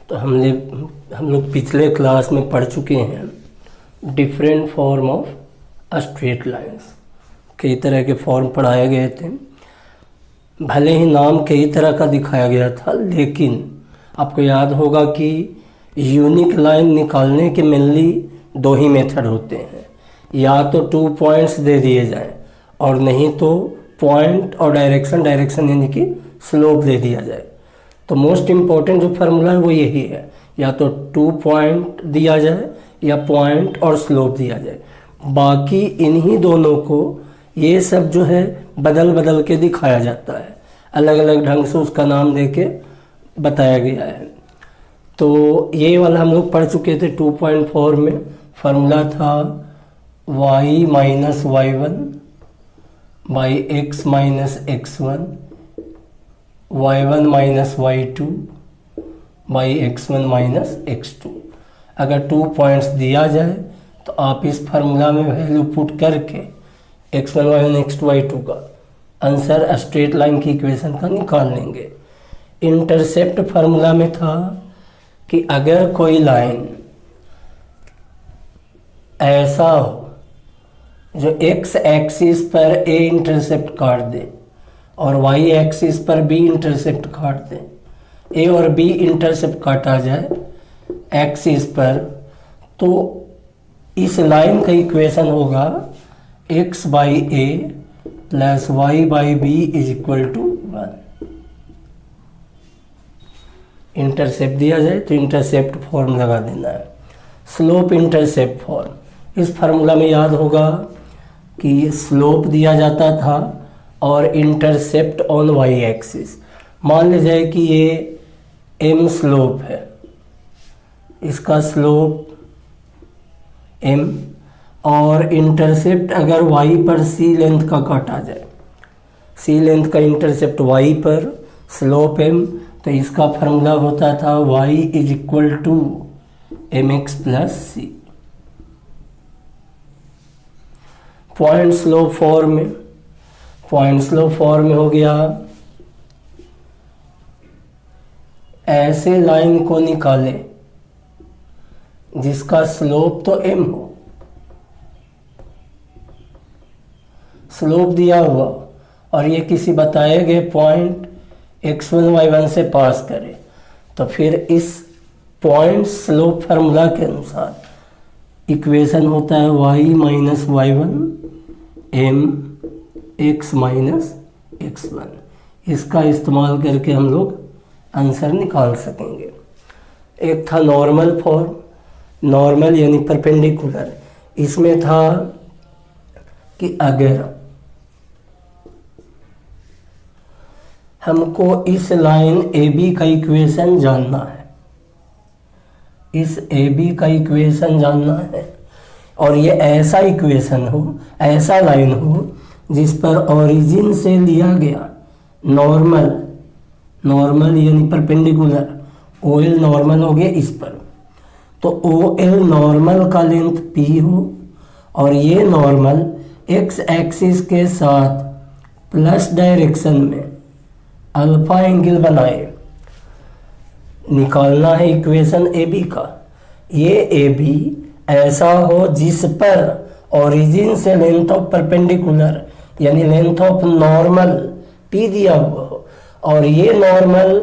तो हम लोग पिछले क्लास में पढ़ चुके हैं different form of straight lines. कई तरह के फॉर्म पढ़ाए गए थे, भले ही नाम कई तरह का दिखाया गया था, लेकिन आपको याद होगा कि यूनिक लाइन निकालने के मेनली दो ही मेथड होते हैं, या तो 2 पॉइंट्स दे दिए जाएं और नहीं तो पॉइंट और डायरेक्शन यानी कि स्लोप दे दिया जाए। तो मोस्ट इम्पॉर्टेंट जो फार्मूला है वो यही है, या तो 2 पॉइंट दिया जाए या पॉइंट और स्लोप दिया जाए। बाकी इन्हीं दोनों को ये सब जो है बदल बदल के दिखाया जाता है, अलग अलग ढंग से उसका नाम दे के बताया गया है। तो ये वाला हम लोग पढ़ चुके थे 2.4 में। फार्मूला था y minus y1 by x minus x1 y1 minus y2 by x1 minus x2। अगर 2 पॉइंट्स दिया जाए तो आप इस फार्मूला में वैल्यू पुट करके x1 y1 x2 y2 का आंसर स्ट्रेट लाइन की इक्वेशन का निकाल लेंगे। इंटरसेप्ट फार्मूला में था कि अगर कोई लाइन ऐसा हो जो x एक्सिस पर a इंटरसेप्ट काट दे और y एक्सिस पर b इंटरसेप्ट काट दे, a और b इंटरसेप्ट काटा जाए एक्सिस पर, तो इस लाइन का इक्वेशन होगा x by a plus y by b is equal to 1। Intercept दिया जाए तो इंटरसेप्ट फॉर्म लगा देना है। स्लोप इंटरसेप्ट फॉर्म, इस फार्मूला में याद होगा कि स्लोप दिया जाता था और इंटरसेप्ट ऑन y एक्सिस। मान लीजिए कि ये m स्लोप है, इसका स्लोप m और इंटरसेप्ट अगर y पर c लेंथ का काटा जाए, c लेंथ का इंटरसेप्ट y पर, स्लोप m, तो इसका फार्मूला होता था y is equal to mx plus c. Point slope form में, पॉइंट स्लोप फॉर्म में हो गया ऐसे लाइन को निकाले जिसका स्लोप तो m हो, स्लोप दिया हुआ और ये किसी बताए गए पॉइंट x1 y1 से पास करे, तो फिर इस पॉइंट स्लोप फार्मूला के अनुसार इक्वेशन होता है y minus y1 m x minus x1। इसका इस्तेमाल करके हम लोग आंसर निकाल सकेंगे। एक था नॉर्मल फॉर्म, नॉर्मल यानी परपेंडिकुलर। इसमें था कि अगर हमको इस लाइन AB का इक्वेशन जानना है, इस AB का इक्वेशन जानना है, और ये ऐसा इक्वेशन हो, ऐसा लाइन हो जिस पर ओरिजिन से लिया गया नॉर्मल, नॉर्मल यानी परपेंडिकुलर, OL नॉर्मल हो गया इस पर, तो OL नॉर्मल का लेंथ P हो और ये नॉर्मल x एक्सिस के साथ प्लस डायरेक्शन में अल्फा एंगल बनाए। निकालना है इक्वेशन AB का। ये AB ऐसा हो जिस पर ओरिजिन से लेंथ ऑफ परपेंडिकुलर यानी लेंथ ऑफ नॉर्मल P दिया हुआ हो और ये नॉर्मल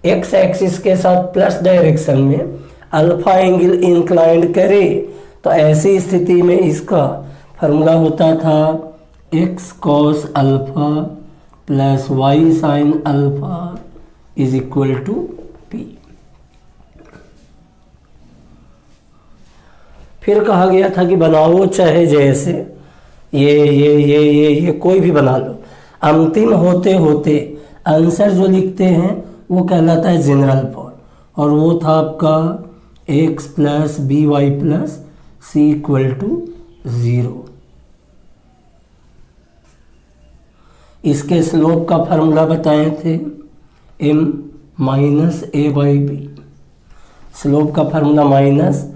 x एक्सिस के साथ प्लस डायरेक्शन में अल्फा एंगल इंक्लाइंड करे। तो ऐसी स्थिति में इसका फार्मूला होता था x cos alpha plus y sine alpha is equal to p। फिर कहा गया था कि बनाओ चाहे जैसे, ये कोई भी बना लो, अंतिम होते होते आंसर जो लिखते हैं वो कहलाता है जनरल फॉर्म, और वो था आपका x plus b y plus c equal to 0। इसके स्लोप का फार्मूला बताए थे m minus a by b. Slope का फार्मूला माइनस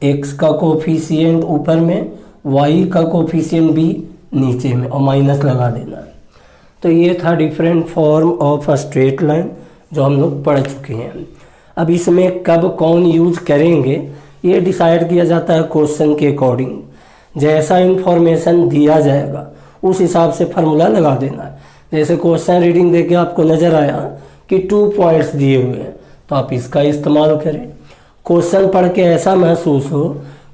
x का कोफिशिएंट ऊपर में, y का कोफिशिएंट b नीचे में, और माइनस लगा देना। तो ये था different form of a straight line जो हम लोग पढ़ चुके हैं। अब इसमें कब कौन यूज करेंगे ये डिसाइड किया जाता है क्वेश्चन के अकॉर्डिंग। जैसा इंफॉर्मेशन दिया जाएगा उस हिसाब से फार्मूला लगा देना है। जैसे क्वेश्चन रीडिंग देके आपको नज़र आया कि 2 पॉइंट्स दिए हुए हैं तो आप इसका इस्तेमाल करें। क्वेश्चन पढ़ के ऐसा महसूस हो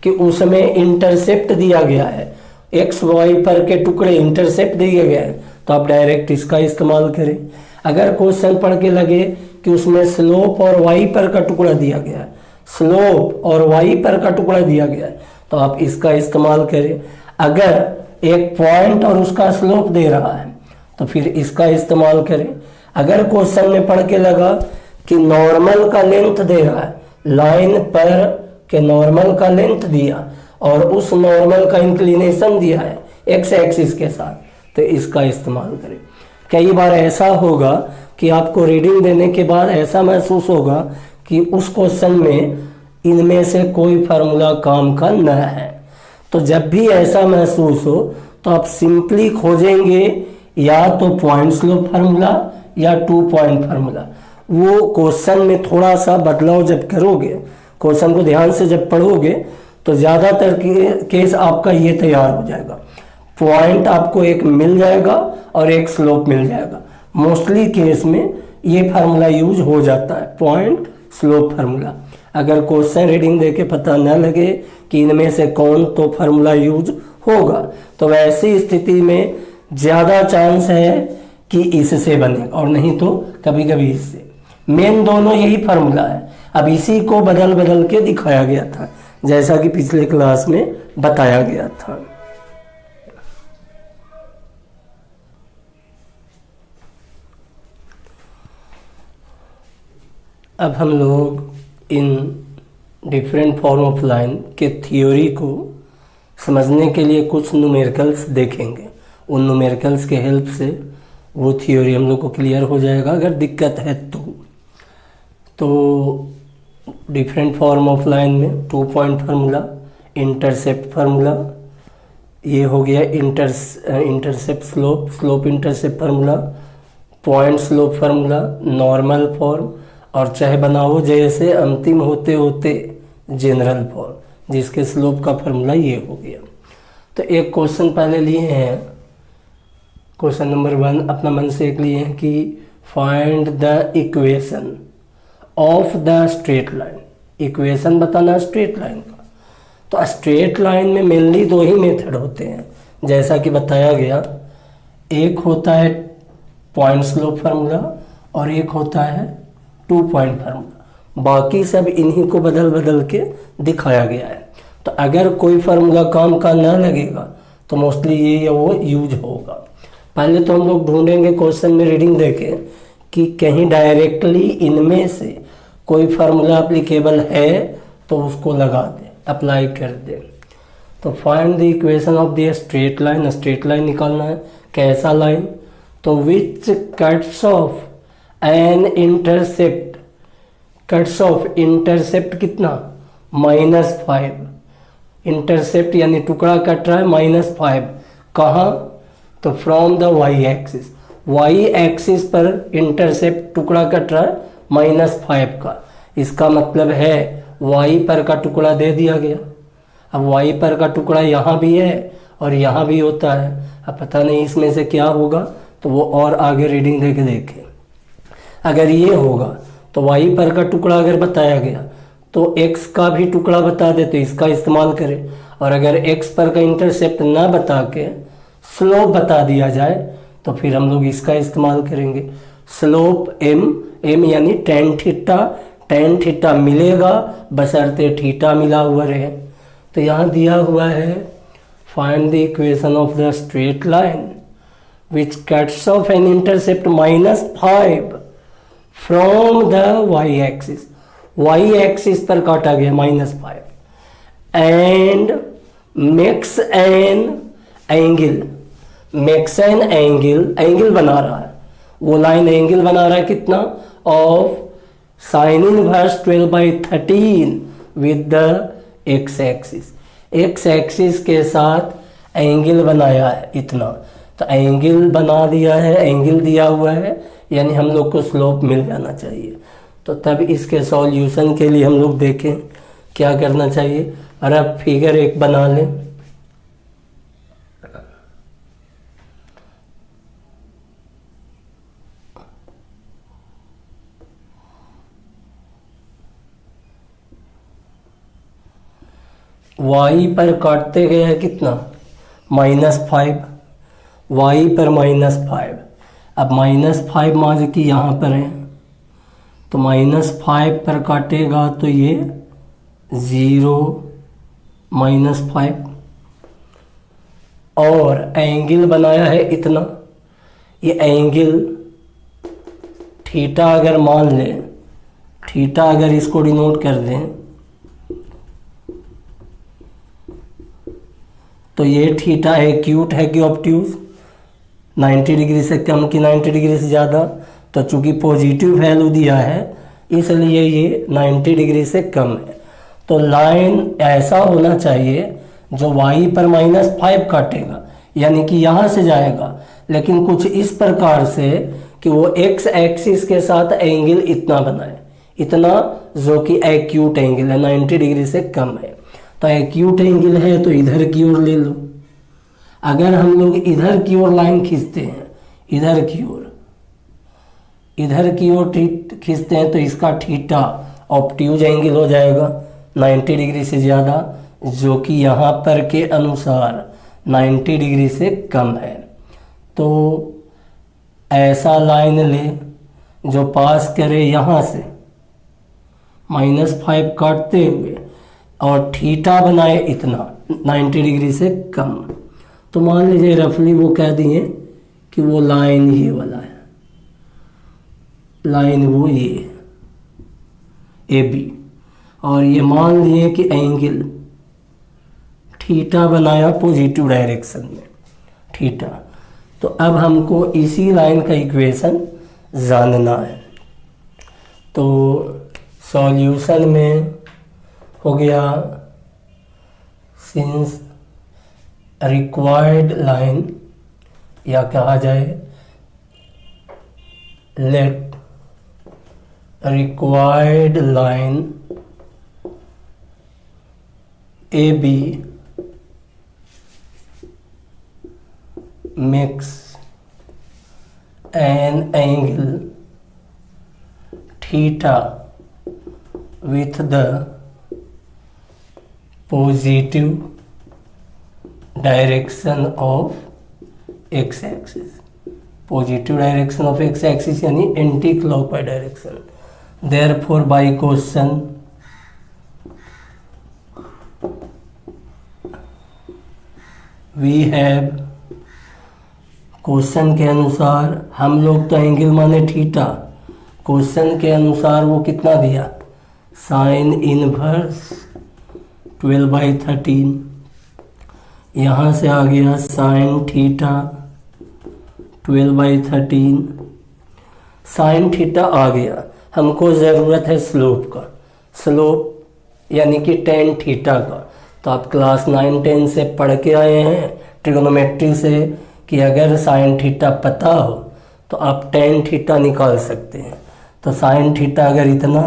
कि उसमें इंटरसेप्ट दिया गया है, एक्स वाई पर के टुकड़े इंटरसेप्ट दिए गए हैं तो आप डायरेक्ट इसका इस्तेमाल करें। अगर क्वेश्चन पढ़ के लगे कि उसमें स्लोप और वाई पर का टुकड़ा दिया गया है, स्लोप और वाई पर का टुकड़ा दिया गया है तो आप इसका इस्तेमाल करें। अगर एक पॉइंट और उसका स्लोप दे रहा है तो फिर इसका इस्तेमाल करें। अगर क्वेश्चन में पढ़ के लगा कि नॉर्मल का लेंथ दे रहा है, लाइन पर के नॉर्मल का लेंथ दिया और उस नॉर्मल का इंक्लिनेशन दिया है एक्स एक्सिस के साथ तो इसका इस्तेमाल करें। कई बार ऐसा होगा कि आपको रीडिंग देने के बाद ऐसा महसूस होगा कि उस क्वेश्चन में इनमें से कोई फार्मूला काम का न है, तो जब भी ऐसा महसूस हो तो आप सिंपली खोजेंगे या तो पॉइंट स्लोप फार्मूला या 2 पॉइंट फार्मूला। वो क्वेश्चन में थोड़ा सा बदलाव जब करोगे, क्वेश्चन को ध्यान से जब पढ़ोगे तो ज़्यादातर केस आपका ये तैयार हो जाएगा। पॉइंट आपको एक मिल जाएगा और एक स्लोप मिल जाएगा। मोस्टली केस में ये फार्मूला यूज हो जाता है, पॉइंट स्लोप फार्मूला। अगर क्वेश्चन रीडिंग देके पता न लगे कि इनमें से कौन तो फार्मूला यूज होगा तो वैसी स्थिति में ज़्यादा चांस है कि इससे बनेगा और नहीं तो कभी कभी इससे। मेन दोनों यही फार्मूला है। अब इसी को बदल बदल के दिखाया गया था जैसा कि पिछले क्लास में बताया गया था। अब हम लोग in different form of line के थ्योरी को समझने के लिए कुछ न्यूमेरिकल्स देखेंगे। उन न्यूमेरिकल्स के हेल्प से वो थ्योरी हम लोग को क्लियर हो जाएगा अगर दिक्कत है तो डिफरेंट फॉर्म ऑफ लाइन में 2 पॉइंट फार्मूला, इंटरसेप्ट फार्मूला, ये हो गया intercept slope, slope intercept formula, point slope formula, normal form और चाहे बनाओ जैसे अंतिम होते होते जनरल फॉर्म जिसके स्लोप का फार्मूला ये हो गया। तो एक क्वेश्चन पहले लिए हैं, क्वेश्चन नंबर 1 अपना मन से एक लिए हैं कि find the equation of the straight line. Equation बताना स्ट्रेट लाइन का। तो स्ट्रेट लाइन में मेनली 2 ही मेथड होते हैं जैसा कि बताया गया। एक होता है पॉइंट स्लोप फार्मूला और एक होता है 2 पॉइंट फार्मूला। बाकी सब इन्हीं को बदल बदल के दिखाया गया है। तो अगर कोई फार्मूला काम का ना लगेगा तो मोस्टली ये या वो यूज होगा। पहले तो हम लोग ढूंढेंगे क्वेश्चन में रीडिंग देके कि कहीं डायरेक्टली इनमें से कोई फार्मूला एप्लीकेबल है तो उसको लगा दें, अप्लाई कर दें। तो find the equation of the straight line. Straight line निकालना है, कैसा लाइन? तो which cuts off an intercept, cuts off intercept कितना? -5। इंटरसेप्ट यानी टुकड़ा कट रहा है -5। कहाँ? तो from the y axis, y axis पर इंटरसेप्ट टुकड़ा कट रहा है -5 का। इसका मतलब है वाई पर का टुकड़ा दे दिया गया। अब वाई पर का टुकड़ा यहाँ भी है और यहाँ भी होता है। अब पता नहीं इसमें से क्या होगा तो वो और आगे रीडिंग दे के देखें। अगर ये होगा तो वाई पर का टुकड़ा अगर बताया गया तो एक्स का भी टुकड़ा बता दे तो इसका इस्तेमाल करें। और अगर एक्स पर का इंटरसेप्ट ना बता के स्लोप बता दिया जाए तो फिर हम लोग इसका इस्तेमाल करेंगे। स्लोप एम यानी टेन थीटा मिलेगा बशर्ते थीटा मिला हुआ रहे। तो यहाँ दिया हुआ है find the equation of the straight line which cuts off an intercept -5 from the y axis. Y axis पर काटा गया -5 and makes an angle, makes an angle बना रहा है। वो लाइन एंगल बना रहा है कितना? Of sine inverse 12/13 with the x axis. X axis के साथ एंगल बनाया है इतना। तो एंगल बना दिया है, एंगल दिया हुआ है यानी हम लोग को स्लोप मिल जाना चाहिए। तो तब इसके सॉल्यूशन के लिए हम लोग देखें क्या करना चाहिए। और अब फिगर 1 बना लें। y पर काटते गए हैं कितना, -5, y पर -5। अब -5 मान कि यहाँ पर है, तो -5 पर काटेगा तो ये 0 -5। और एंगल बनाया है इतना, ये एंगल थीटा अगर मान लें, थीटा अगर इसको डिनोट कर दें तो ये थीटा एक्यूट है कि ऑब्ट्यूज, 90 डिग्री से कम कि 90 डिग्री से ज़्यादा। तो चूंकि पॉजिटिव वैल्यू दिया है इसलिए ये 90 डिग्री से कम है। तो लाइन ऐसा होना चाहिए जो y पर -5 काटेगा, यानी कि यहाँ से जाएगा, लेकिन कुछ इस प्रकार से कि वो x एक्सिस के साथ एंगल इतना बनाए, इतना जो कि एक्यूट एंगल है, 90 डिग्री से कम है। तो एक्यूट एंगल है तो इधर की ओर ले लो। अगर हम लोग इधर की ओर लाइन खींचते हैं, इधर की ओर खींचते हैं तो इसका थीटा ऑब्ट्यूज एंगल हो जाएगा 90 डिग्री से ज़्यादा, जो कि यहाँ पर के अनुसार 90 डिग्री से कम है। तो ऐसा लाइन ले जो पास करे यहाँ से -5 काटते हुए और थीटा बनाए इतना 90 डिग्री से कम। तो मान लीजिए रफली वो कह दिए कि वो लाइन ये वाला है, लाइन वो ये AB, और ये मान लिए कि एंगल थीटा बनाया पॉजिटिव डायरेक्शन में, थीटा। तो अब हमको इसी लाइन का इक्वेशन जानना है। तो सॉल्यूशन में हो गया, सिंस रिक्वायर्ड लाइन, या कहा जाए late required line AB makes an angle theta with the positive direction of x-axis, positive direction of x-axis यानी anti clockwise direction. Therefore by question we have, question के अनुसार हम लोग तो एंगल माने थीटा, क्वेश्चन के अनुसार वो कितना दिया, साइन इनवर्स 12/13। यहाँ से आ गया साइन थीटा 12/13, साइन थीटा आ गया। हमको ज़रूरत है स्लोप का, स्लोप यानी कि टेन थीटा का। तो आप क्लास 9-10 से पढ़ के आए हैं ट्रिग्नोमेट्री से कि अगर साइन थीटा पता हो तो आप टेन थीटा निकाल सकते हैं। तो साइन थीटा अगर इतना,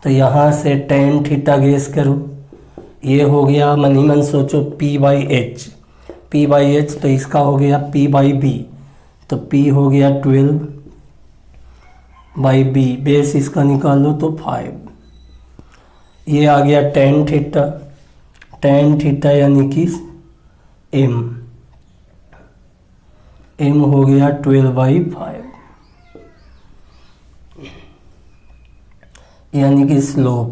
तो यहाँ से टेन थीटा गेस करो, ये हो गया मन ही मन सोचो P/H, P/H तो इसका हो गया P/B, तो P हो गया 12/B, बेस इसका निकालो तो 5। ये आ गया टेन थीटा, टेन थीटा यानी कि m हो गया 12/5, यानी कि स्लोप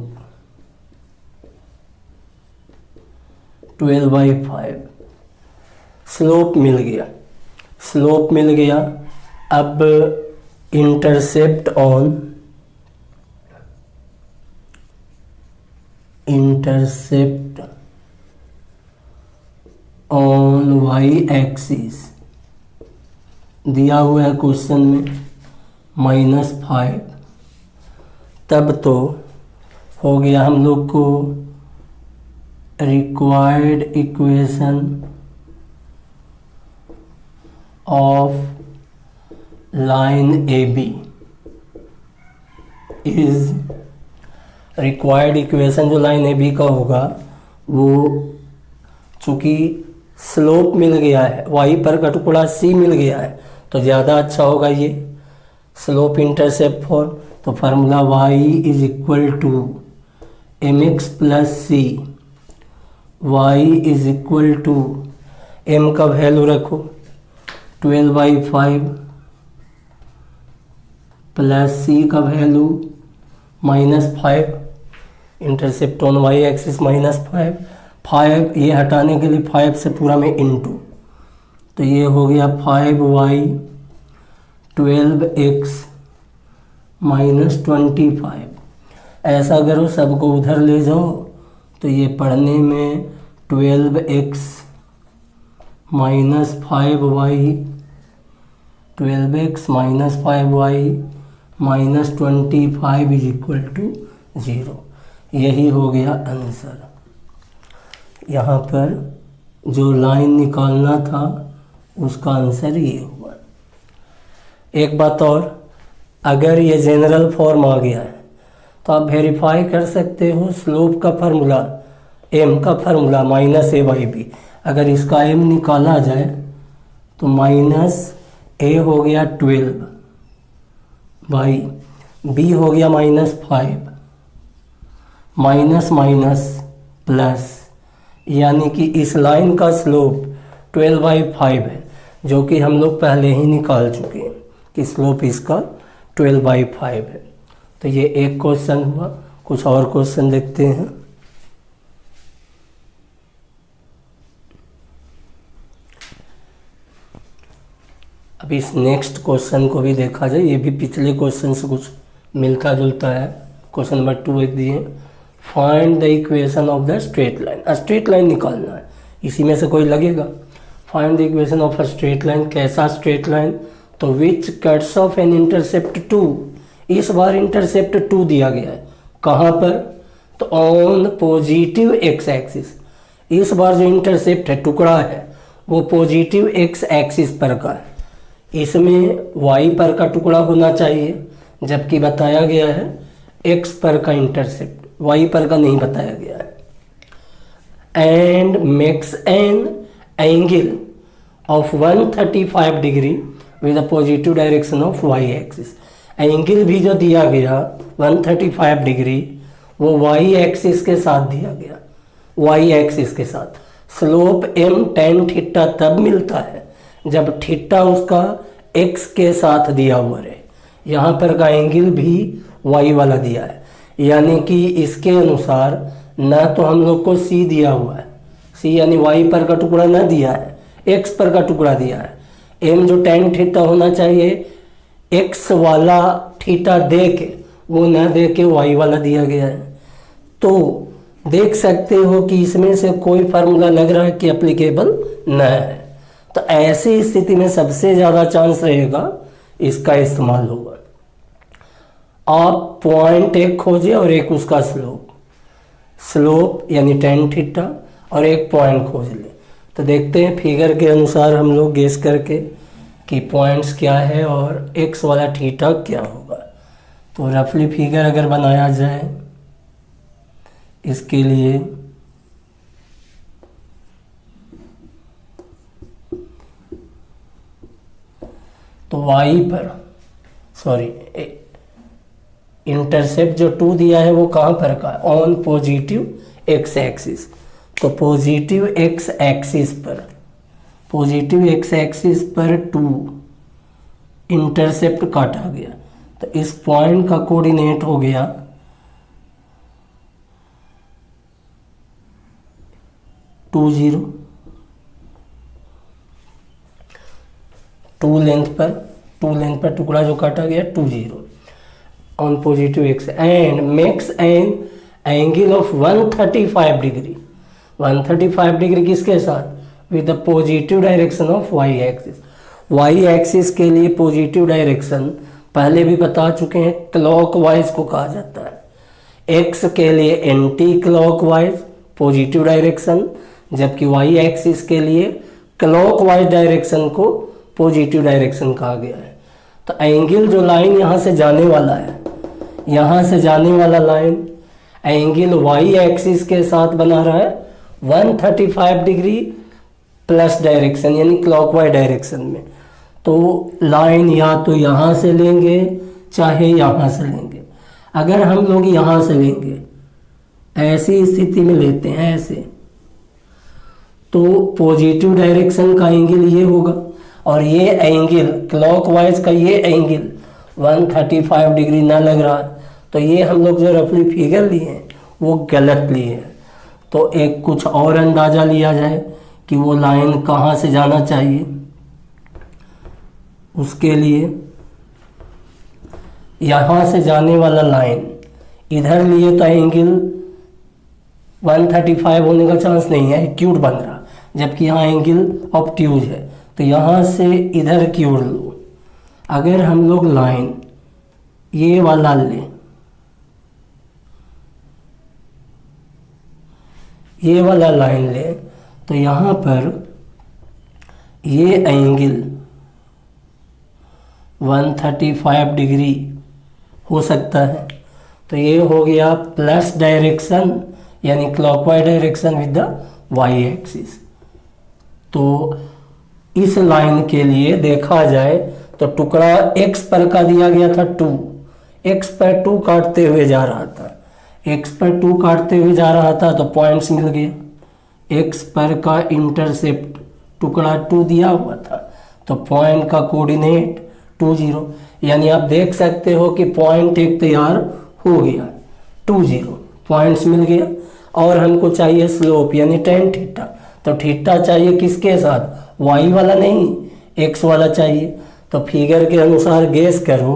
12/5, स्लोप मिल गया, स्लोप मिल गया। अब इंटरसेप्ट ऑन y एक्सिस दिया हुआ है क्वेश्चन में -5। तब तो हो गया हम लोग को required equation of line AB is required equation जो लाइन ए बी का होगा वो चूँकि स्लोप मिल गया है, वाई पर का टुकड़ा सी मिल गया है तो ज़्यादा अच्छा होगा ये स्लोप इंटरसेप्ट फॉर। तो formula y is equal to m x plus c, y is equal to m का वैल्यू रखो 12/5 प्लस सी का value -5, intercept on y axis -5 ये हटाने के लिए 5 से पूरा में इनटू, तो ये हो गया 5y 12x -25। ऐसा करो सबको उधर ले जाओ तो ये पढ़ने में 12x -5y 12x -5y -25 is equal to 0। यही हो गया आंसर। यहाँ पर जो लाइन निकालना था उसका आंसर ये हुआ। एक बात और, अगर ये जनरल फॉर्म आ गया है तो आप वेरीफाई कर सकते हो स्लोप का फार्मूला, एम का फार्मूला -a/b, अगर इसका एम निकाला जाए तो -a हो गया 12 बाई b हो गया -5 माइनस माइनस प्लस, यानी कि इस लाइन का स्लोप 12/5 है जो कि हम लोग पहले ही निकाल चुके हैं कि स्लोप इसका 12/5 है। तो ये एक क्वेश्चन हुआ। कुछ और क्वेश्चन देखते हैं। अब इस नेक्स्ट क्वेश्चन को भी देखा जाए, ये भी पिछले क्वेश्चन से कुछ मिलता जुलता है। क्वेश्चन नंबर 2 एक दिए, find the equation of the straight line. Straight line निकालना है, इसी में से कोई लगेगा। Find the equation of a straight line. कैसा स्ट्रेट लाइन? तो which cuts off an intercept 2। इस बार इंटरसेप्ट 2 दिया गया है। कहाँ पर? तो ऑन पॉजिटिव एक्स एक्सिस। इस बार जो इंटरसेप्ट है, टुकड़ा है, वो पॉजिटिव एक्स एक्सिस पर का है। इसमें वाई पर का टुकड़ा होना चाहिए, जबकि बताया गया है एक्स पर का इंटरसेप्ट, वाई पर का नहीं बताया गया है। And makes an angle of 135 degree with the positive direction of y axis. Angle भी जो दिया गया 135 डिग्री, वो वाई एक्सिस के साथ दिया गया, वाई एक्सिस के साथ। स्लोप m tan थीटा तब मिलता है जब थीटा उसका x के साथ दिया हुआ रहे। यहाँ पर का एंगल भी y वाला दिया है, यानी कि इसके अनुसार ना तो हम लोग को c दिया हुआ है, c यानी y पर का टुकड़ा ना दिया है, x पर का टुकड़ा दिया है। m जो tan थीटा होना चाहिए x वाला थीटा दे के, वो ना दे के y वाला दिया गया है। तो देख सकते हो कि इसमें से कोई फार्मूला लग रहा है कि एप्लीकेबल न है। तो ऐसी स्थिति में सबसे ज़्यादा चांस रहेगा इसका इस्तेमाल होगा। आप पॉइंट एक खोजिए और एक उसका स्लोप यानी tan थीटा, और एक पॉइंट खोज ले। तो देखते हैं फिगर के अनुसार हम लोग गेस करके कि पॉइंट्स क्या है और x वाला थीटा क्या होगा। तो रफली फिगर अगर बनाया जाए इसके लिए, तो y पर इंटरसेप्ट जो 2 दिया है वो कहाँ पर का? On positive x axis. तो पॉजिटिव x एक्सिस पर, पॉजिटिव x एक्सिस पर 2 इंटरसेप्ट काटा गया। तो इस पॉइंट का कोऑर्डिनेट हो गया 2 0। 2 लेंथ पर टुकड़ा जो काटा गया 2 0 on positive x, and makes an angle of 135 degree. 135 degree किसके साथ? With the positive direction of y axis. Y axis के लिए पॉजिटिव डायरेक्शन पहले भी बता चुके हैं, क्लॉकवाइज को कहा जाता है। एक्स के लिए एंटी क्लॉकवाइज पॉजिटिव डायरेक्शन, जबकि वाई एक्सिस के लिए क्लॉकवाइज डायरेक्शन को पॉजिटिव डायरेक्शन कहा गया है। तो एंगल जो लाइन यहाँ से जाने वाला है, यहाँ से जाने वाला लाइन एंगल वाई एक्सिस के साथ बना रहा है 135 डिग्री प्लस डायरेक्शन यानी क्लॉकवाइज डायरेक्शन में। तो लाइन या तो यहाँ से लेंगे चाहे यहाँ से लेंगे। अगर हम लोग यहाँ से लेंगे, ऐसी स्थिति में लेते हैं ऐसे, तो पॉजिटिव डायरेक्शन का एंगल ये होगा और ये एंगल क्लॉकवाइज का ये एंगल 135 डिग्री ना लग रहा है, तो ये हम लोग जो रफली फिगर लिए हैं वो गलत लिए हैं। तो एक कुछ और अंदाज़ा लिया जाए कि वो लाइन कहाँ से जाना चाहिए। उसके लिए यहाँ से जाने वाला लाइन इधर लिए तो एंगल 135 होने का चांस नहीं है, एक्यूट बन रहा, जबकि यहाँ एंगल ऑब्ट्यूज है। तो यहाँ से इधर की ओर लो। अगर हम लोग लाइन ये वाला लें, ये वाला लाइन लें, तो यहाँ पर ये एंगल 135 डिग्री हो सकता है। तो ये हो गया प्लस डायरेक्शन यानी clockwise direction with the y axis. तो इस लाइन के लिए देखा जाए तो टुकड़ा एक्स पर का दिया गया था 2, एक्स पर 2 काटते हुए जा रहा था, एक्स पर 2 काटते हुए जा रहा था तो पॉइंट्स मिल गए। एक्स पर का इंटरसेप्ट टुकड़ा 2 दिया हुआ था, तो पॉइंट का कोऑर्डिनेट 2 0, यानी आप देख सकते हो कि पॉइंट एक तैयार हो गया 2 0, पॉइंट्स मिल गया। और हमको चाहिए स्लोप यानी tan थीटा, तो थीटा चाहिए किसके साथ, वाई वाला नहीं, एक्स वाला चाहिए। तो फिगर के अनुसार गेस करो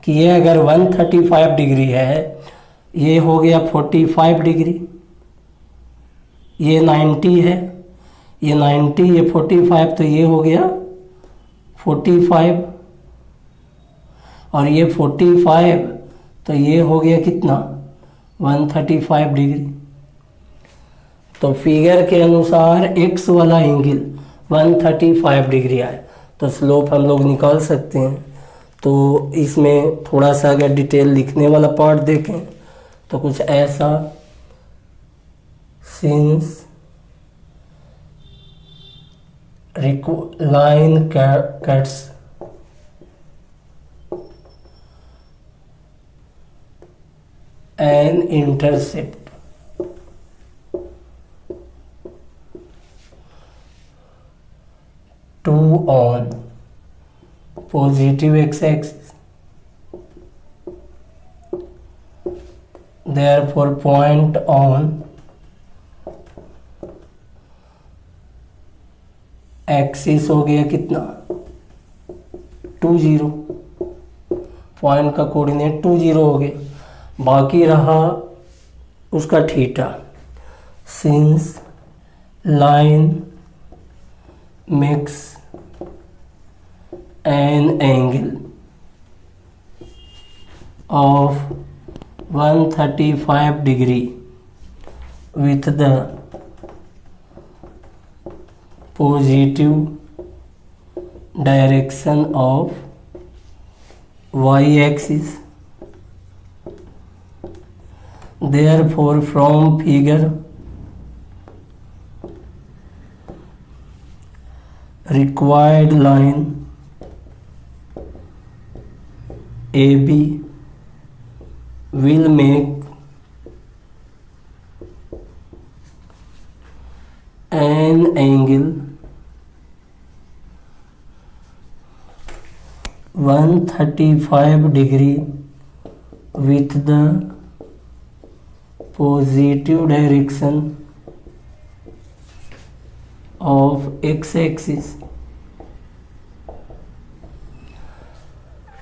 कि ये अगर 135 डिग्री है, ये हो गया 45 डिग्री, ये 90 है, ये 90, ये 45, तो ये हो गया 45 और ये 45, तो ये हो गया कितना 135 डिग्री। तो फिगर के अनुसार एक्स वाला एंगल 135 डिग्री आए, तो स्लोप हम लोग निकाल सकते हैं। तो इसमें थोड़ा सा अगर डिटेल लिखने वाला पार्ट देखें तो कुछ ऐसा, since line cuts an intercept to on positive x-axis, therefore point on axis हो गया कितना 2 0, पॉइंट का कोऑर्डिनेट 2 0 हो गया। बाकी रहा उसका theta, since line makes an angle of 135 degree with the positive direction of y-axis, therefore from figure required line AB will make an angle 135 degree with the positive direction of x-axis।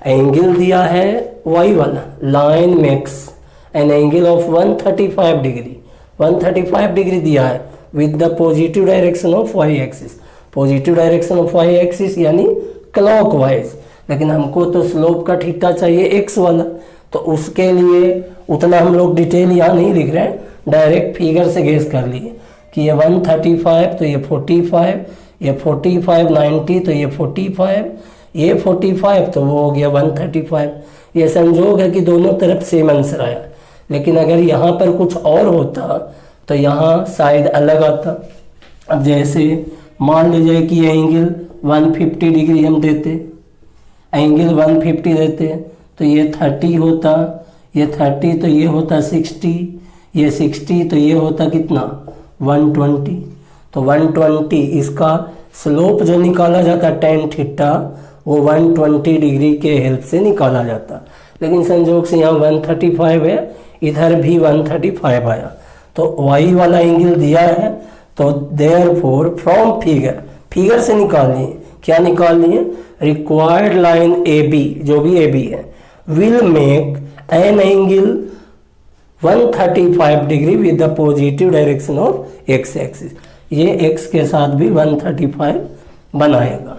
Angle दिया है y वाला, line makes an angle of 135 degree, 135 degree दिया है with the positive direction of y axis, positive direction of y axis यानी clockwise. लेकिन हमको तो slope का थीटा चाहिए x वाला, तो उसके लिए उतना हम लोग डिटेल यहाँ नहीं लिख रहे हैं, डायरेक्ट फिगर से गेस कर लिए कि ये 135 तो ये 45, ये 45 90 तो ये 45, ये 45 तो वो हो गया 135, ये संजोग है कि दोनों तरफ सेम आंसर आया, लेकिन अगर यहाँ पर कुछ और होता तो यहाँ शायद अलग आता। अब जैसे मान लीजिए कि ये एंगल 150 डिग्री हम देते, एंगल 150 देते तो ये 30 होता, ये 30 तो ये होता 60, ये 60 तो ये होता कितना 120। तो 120 इसका स्लोप जो निकाला जाता tan थीटा वो 120 डिग्री के हेल्प से निकाला जाता, लेकिन संयोग से यहाँ 135 है, इधर भी 135 आया, तो y वाला एंगल दिया है, तो देयरफॉर फ्रॉम फिगर से निकाल लिए, क्या निकाल लिए, रिक्वायर्ड लाइन AB, जो भी AB है, will make an angle 135 degree with the positive direction of x axis. ये x के साथ भी 135 बनाएगा।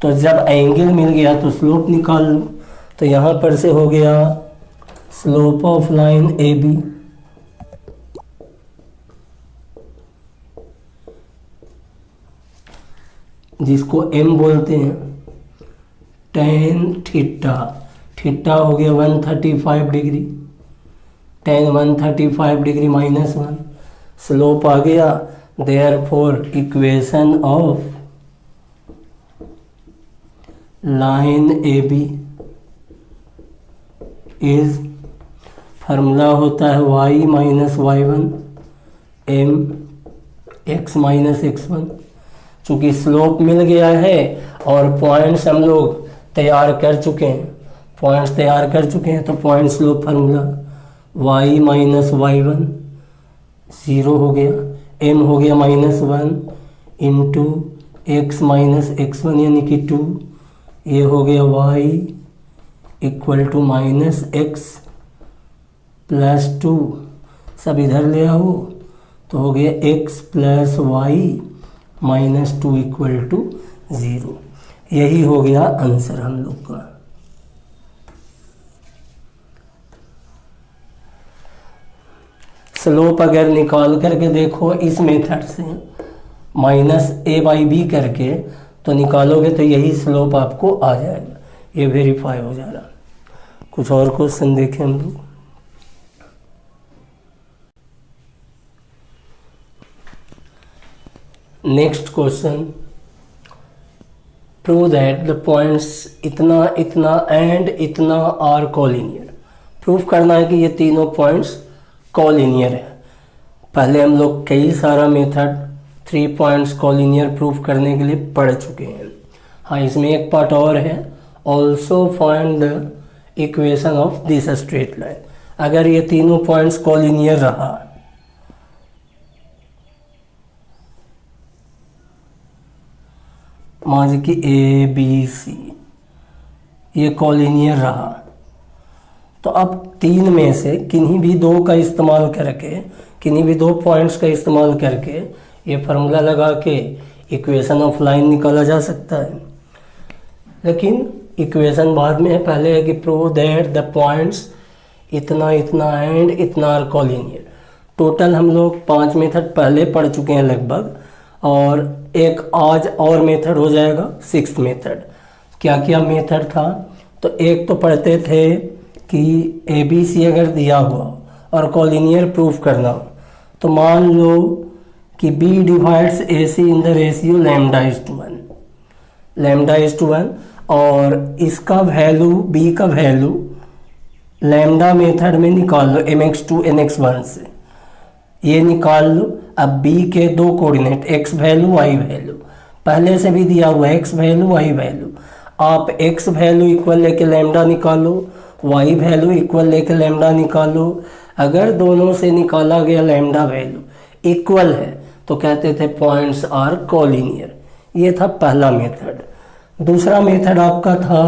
तो जब एंगल मिल गया तो स्लोप निकाल लो, तो यहाँ पर से हो गया स्लोप ऑफ लाइन AB जिसको m बोलते हैं, tan थीटा, थीटा हो गया 135 डिग्री, tan 135 डिग्री -1, स्लोप आ गया। Therefore equation of line AB is, formula होता है y - y1 m x - x1। चूँकि स्लोप मिल गया है और पॉइंट्स हम लोग तैयार कर चुके हैं, तो point slope formula y - y1 0 हो गया, m हो गया -1 इंटू x - x1 यानी कि 2, ये हो गया y इक्वल टू -x + 2, सब इधर ले आओ, तो हो गया x + y -2 इक्वल टू 0। यही हो गया आंसर हम लोग का। स्लोप अगर निकाल करके देखो इस मेथड से -a/b करके तो निकालोगे तो यही स्लोप आपको आ जाएगा, ये वेरीफाई हो जा रहा। कुछ और क्वेश्चन देखें हम लोग। Next question, prove that the points इतना इतना एंड इतना आर कोलिनियर। प्रूफ करना है कि ये तीनों पॉइंट्स कोलिनियर है। पहले हम लोग कई सारा मेथड 3 पॉइंट्स कोलिनियर प्रूफ करने के लिए पढ़ चुके हैं। हाँ, इसमें एक पार्ट और है, also find the equation of this straight line. अगर ये तीनों पॉइंट्स कोलिनियर रहा, मान लीजिए कि ABC ये कोलिनियर रहा, तो अब तीन में से किन्हीं भी दो का इस्तेमाल करके, किन्हीं भी दो पॉइंट्स का इस्तेमाल करके ये फार्मूला लगा के इक्वेशन ऑफ लाइन निकाला जा सकता है। लेकिन इक्वेशन बाद में है, पहले है कि प्रूव दैट द पॉइंट्स इतना इतना एंड इतना आर कोलिनियर। टोटल हम लोग 5 मेथड पहले पढ़ चुके हैं लगभग, और एक आज और मेथड हो जाएगा 6th मेथड। क्या क्या मेथड था, तो एक तो पढ़ते थे कि ABC अगर दिया हुआ और कोलिनियर प्रूफ करना हो, तो मान लो कि B divides AC in the ratio λ/1 और इसका वैल्यू B का वैल्यू लैम्डा मेथड में निकाल लो mx2 nx1 से, ये निकाल लो। अब B के दो coordinate x value y value पहले से भी दिया हुआ है, x वैल्यू y वैल्यू, आप x वैल्यू इक्वल लेके लैम्डा निकालो, y वैल्यू इक्वल लेके लैम्डा निकालो। अगर दोनों से निकाला गया लैम्डा वैल्यू इक्वल है तो कहते थे पॉइंट्स आर कोलिनियर। ये था पहला मेथड। दूसरा मेथड आपका था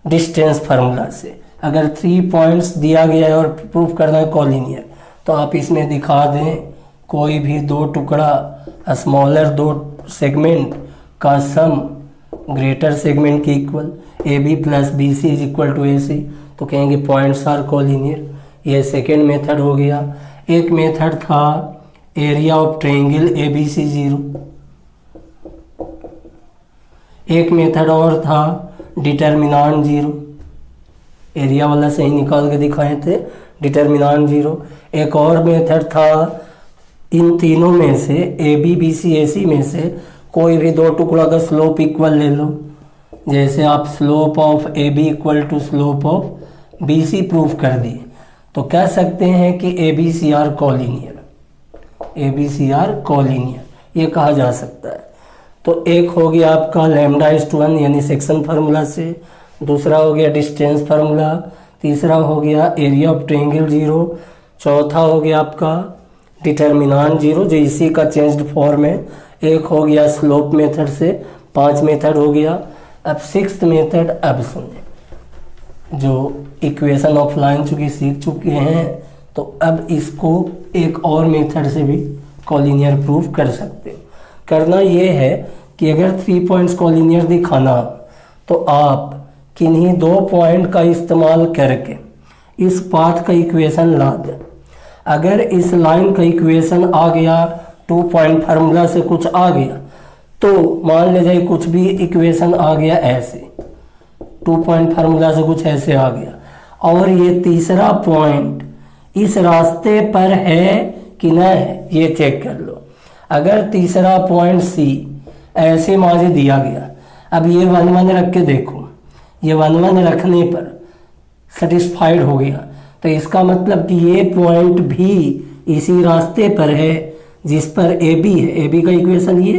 डिस्टेंस फार्मूला से। अगर 3 पॉइंट्स दिया गया है और प्रूफ करना है कोलिनियर, तो आप इसमें दिखा दें कोई भी दो टुकड़ा स्मॉलर 2 सेगमेंट का सम ग्रेटर सेगमेंट के equal, AB + BC is equal to AC, तो कहेंगे पॉइंट्स आर कोलिनियर। ये सेकेंड मेथड हो गया। एक मेथड था एरिया ऑफ ट्रायंगल ABC 0। एक मेथड और था डिटर्मिनेंट 0। एरिया वाला सही निकाल के दिखाए थे, डिटर्मिनांट 0। एक और मेथड था, इन तीनों में से ए बी बी सी ए सी में से कोई भी दो टुकड़ा का स्लोप इक्वल ले लो। जैसे आप slope of A B equal to slope of B C prove कर दिए, तो कह सकते हैं कि A B C are collinear, A B C are collinear, ये कहा जा सकता है। तो एक हो गया आपका λ/1 यानी सेक्शन फार्मूला से, दूसरा हो गया डिस्टेंस फार्मूला, तीसरा हो गया एरिया ऑफ ट्रायंगल 0, चौथा हो गया आपका डिटर्मिनांट 0 जो इसी का चेंज्ड फॉर्म है, एक हो गया स्लोप मेथड से, 5 मेथड हो गया। अब 6th मेथड अब सुनिए, जो इक्वेशन ऑफ लाइन चूँकि सीख चुके हैं तो अब इसको एक और मेथड से भी कॉलिनियर प्रूफ कर सकते हो। करना ये है कि अगर 3 पॉइंट्स कॉलिनियर दिखाना तो आप किन्हीं 2 पॉइंट का इस्तेमाल करके इस पाथ का इक्वेशन ला दें। अगर इस लाइन का इक्वेशन आ गया, 2 पॉइंट फार्मूला से कुछ आ गया, तो मान ले जाए कुछ भी इक्वेशन आ गया ऐसे, 2 पॉइंट फार्मूला से कुछ ऐसे आ गया, और ये तीसरा पॉइंट इस रास्ते पर है कि न है, ये चेक कर लो। अगर तीसरा पॉइंट सी ऐसे माझे दिया गया, अब ये 1 1 रख के देखो, ये 1 1 रखने पर सेटिस्फाइड हो गया, तो इसका मतलब कि ये पॉइंट भी इसी रास्ते पर है जिस पर ए बी है। ए बी का इक्वेशन, ये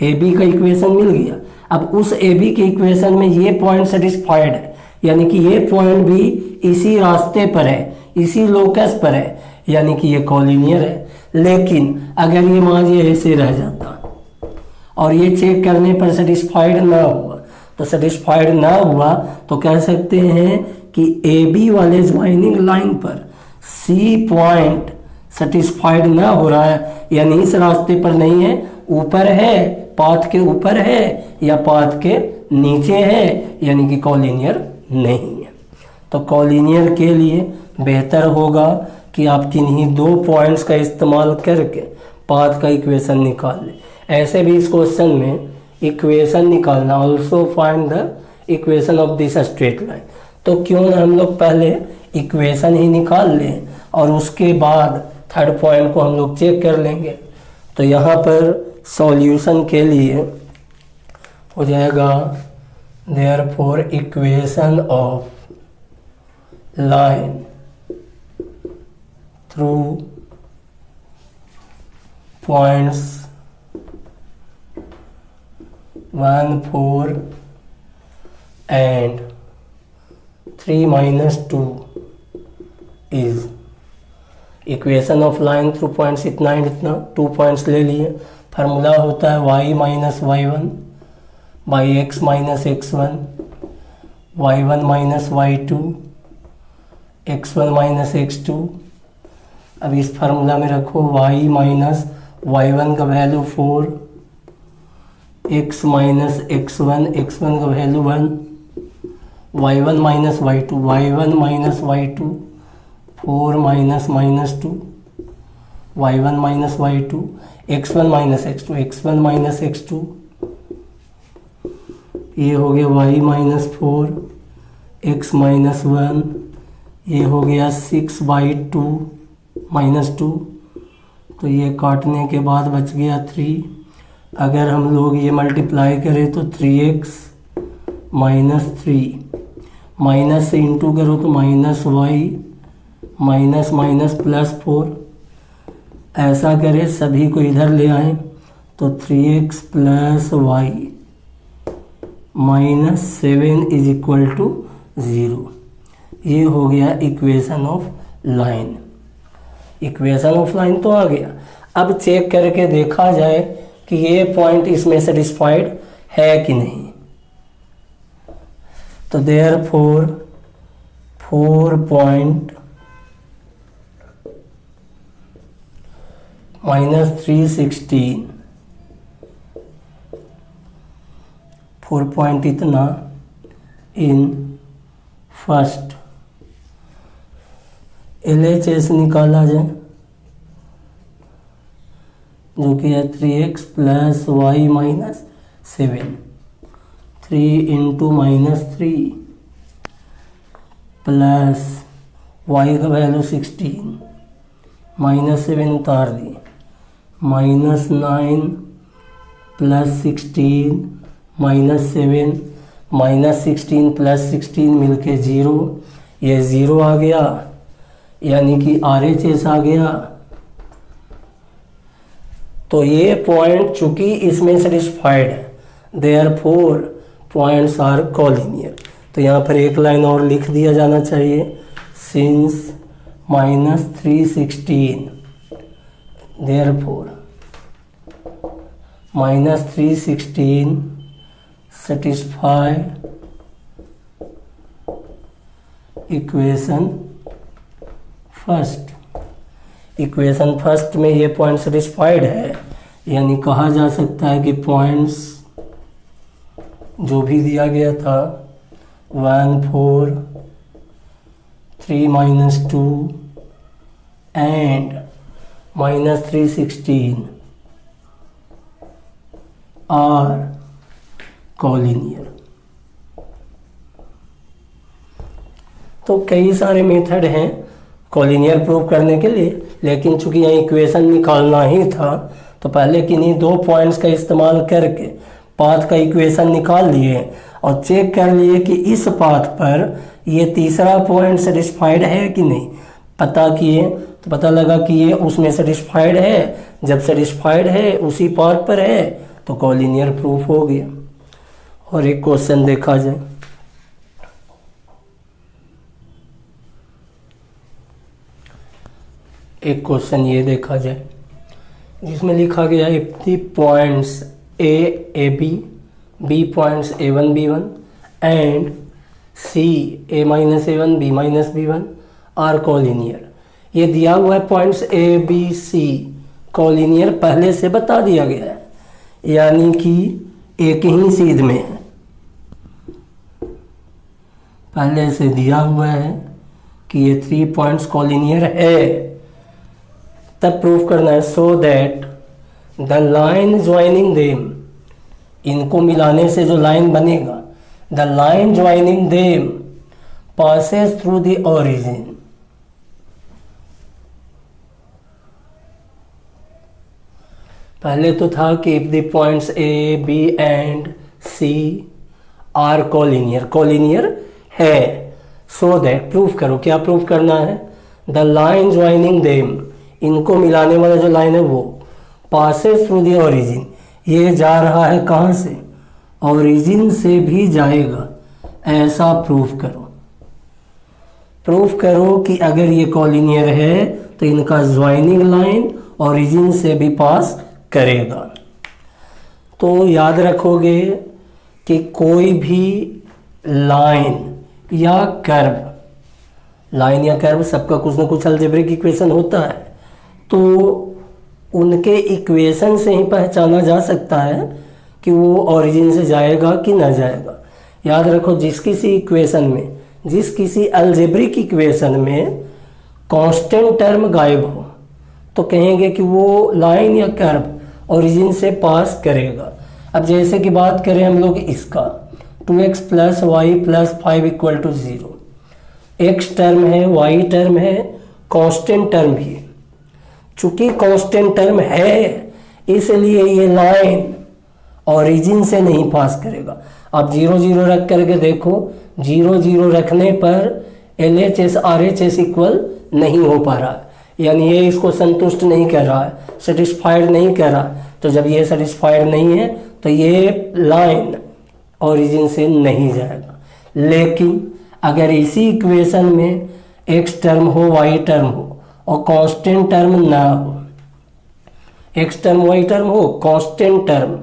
ए बी का इक्वेशन मिल गया। अब उस ए बी के इक्वेशन में ये पॉइंट सेटिस्फाइड है, यानी कि ये पॉइंट भी इसी रास्ते पर है, इसी लोकस पर है, यानी कि ये कॉलिनियर है। लेकिन अगर ये मान ये ऐसे रह जाता और ये चेक करने पर सेटिस्फाइड ना हुआ, तो सेटिस्फाइड ना हुआ तो कह सकते हैं कि ए बी वाले ज्वाइनिंग लाइन पर सी पॉइंट सेटिस्फाइड ना हो रहा है, यानी इस रास्ते पर नहीं है, ऊपर है, पाथ के ऊपर है या पाथ के नीचे है, यानी कि कॉलिनियर नहीं है। तो कॉलिनियर के लिए बेहतर होगा कि आप किन्हीं 2 पॉइंट्स का इस्तेमाल करके पाथ का इक्वेशन निकाल लें। ऐसे भी इस क्वेश्चन में इक्वेशन निकालना, also find the equation of this straight line, तो क्यों ना हम लोग पहले इक्वेशन ही निकाल लें और उसके बाद 3rd पॉइंट को हम लोग चेक कर लेंगे। तो यहाँ पर सॉल्यूशन के लिए हो जाएगा therefore equation of line through points 1 4 and 3 - 2 is equation of line through points इतना एंड इतना, 2 पॉइंट्स ले लिए। फार्मूला होता है y - y1 by x - x1, y1 - y2, x1 - x2। अब इस फार्मूला में रखो y - y1 का वैल्यू 4, x - x1, x1 का value 1, y1 - y2, y1 - y2, 4 - -2, y1 - y2, x1 - x2, x1 - x2, ये हो गया y - 4, x - 1, ये हो गया 6/2 -2, तो ये काटने के बाद बच गया 3। अगर हम लोग ये मल्टीप्लाई करें तो 3x - 3, माइनस से इंटू करो तो -y -+4, ऐसा करें सभी को इधर ले आए तो 3x + y -7 = 0। ये हो गया equation of line. Equation of line तो आ गया। अब चेक करके देखा जाए कि ये पॉइंट इसमें सेटिस्फाइड है कि नहीं। तो देयरफॉर 4 पॉइंट -316, 4 पॉइंट इतना इन फर्स्ट LHS निकाला जाए जो कि है 3x + y - 7, 3 × -3 प्लस वाई का वैल्यू 16 -7 उतार दी, -9 प्लस 16 -7 -16 प्लस 16 मिलके 0, ये 0 आ गया, यानी कि RHS आ गया। तो ये पॉइंट चूंकि इसमें सेटिस्फाइड है, देयरफॉर पॉइंट्स आर कोलिनियर। तो यहाँ पर एक लाइन और लिख दिया जाना चाहिए, since -316 therefore -316 satisfy equation first. Equation first में ये पॉइंट सेटिस्फाइड है, यानी कहा जा सकता है कि पॉइंट्स जो भी दिया गया था 1 4 3 -2 एंड -316 आर कोलिनियर। तो कई सारे मेथड हैं कोलिनियर प्रूव करने के लिए, लेकिन चूंकि यहाँ इक्वेशन निकालना ही था तो पहले किन्हीं दो पॉइंट्स का इस्तेमाल करके पाथ का इक्वेशन निकाल लिए और चेक कर लिए कि इस पाथ पर ये तीसरा पॉइंट सेटिस्फाइड है कि नहीं। पता किए तो पता लगा कि ये उसमें सेटिस्फाइड है। जब सेटिस्फाइड है, उसी पाथ पर है, तो कोलिनियर प्रूफ हो गया। और एक क्वेश्चन देखा जाए, एक क्वेश्चन ये देखा जाए जिसमें लिखा गया है if the points A B, B points A1 B1 and C A-A1 B-B1 are collinear. ये दिया हुआ है points A B C collinear पहले से बता दिया गया है, यानी कि एक ही सीध में है, पहले से दिया हुआ है कि ये 3 पॉइंट्स कोलिनियर है। तब प्रूफ करना है so that the line joining them, इनको मिलाने से जो लाइन बनेगा, the line joining them passes through the origin. पहले तो था कि if the points A B and C are collinear, collinear है, सो दैट प्रूफ करो। क्या प्रूफ करना है? द लाइन ज्वाइनिंग देम, इनको मिलाने वाला जो लाइन है वो पासेस थ्रू द ओरिजिन, ये जा रहा है कहाँ से? ओरिजिन से भी जाएगा, ऐसा प्रूफ करो। प्रूफ करो कि अगर ये कोलिनियर है तो इनका ज्वाइनिंग लाइन ओरिजिन से भी पास करेगा। तो याद रखोगे कि कोई भी लाइन या कर्व, लाइन या कर्व सबका कुछ ना कुछ अलजेब्रिक इक्वेशन होता है, तो उनके इक्वेशन से ही पहचाना जा सकता है कि वो ओरिजिन से जाएगा कि ना जाएगा। याद रखो, जिस किसी इक्वेशन में, जिस किसी अलजेब्रिक इक्वेशन में कांस्टेंट टर्म गायब हो तो कहेंगे कि वो लाइन या कर्व ओरिजिन से पास करेगा। अब जैसे कि बात करें हम लोग इसका 2x + y + 5 = 0, x टर्म है, y टर्म है, कांस्टेंट टर्म भी है। चूंकि कांस्टेंट टर्म है इसलिए ये लाइन ओरिजिन से नहीं पास करेगा। अब 0 0 रख करके देखो, 0 0 रखने पर LHS RHS इक्वल नहीं हो पा रहा है, यानी ये इसको संतुष्ट नहीं कर रहा है, सेटिस्फाइड नहीं कर रहा। तो जब ये सेटिस्फाइड नहीं है तो ये लाइन ओरिजिन से नहीं जाएगा। लेकिन अगर इसी इक्वेशन में x टर्म हो, y टर्म हो और कांस्टेंट टर्म ना हो, x टर्म y टर्म हो, कांस्टेंट टर्म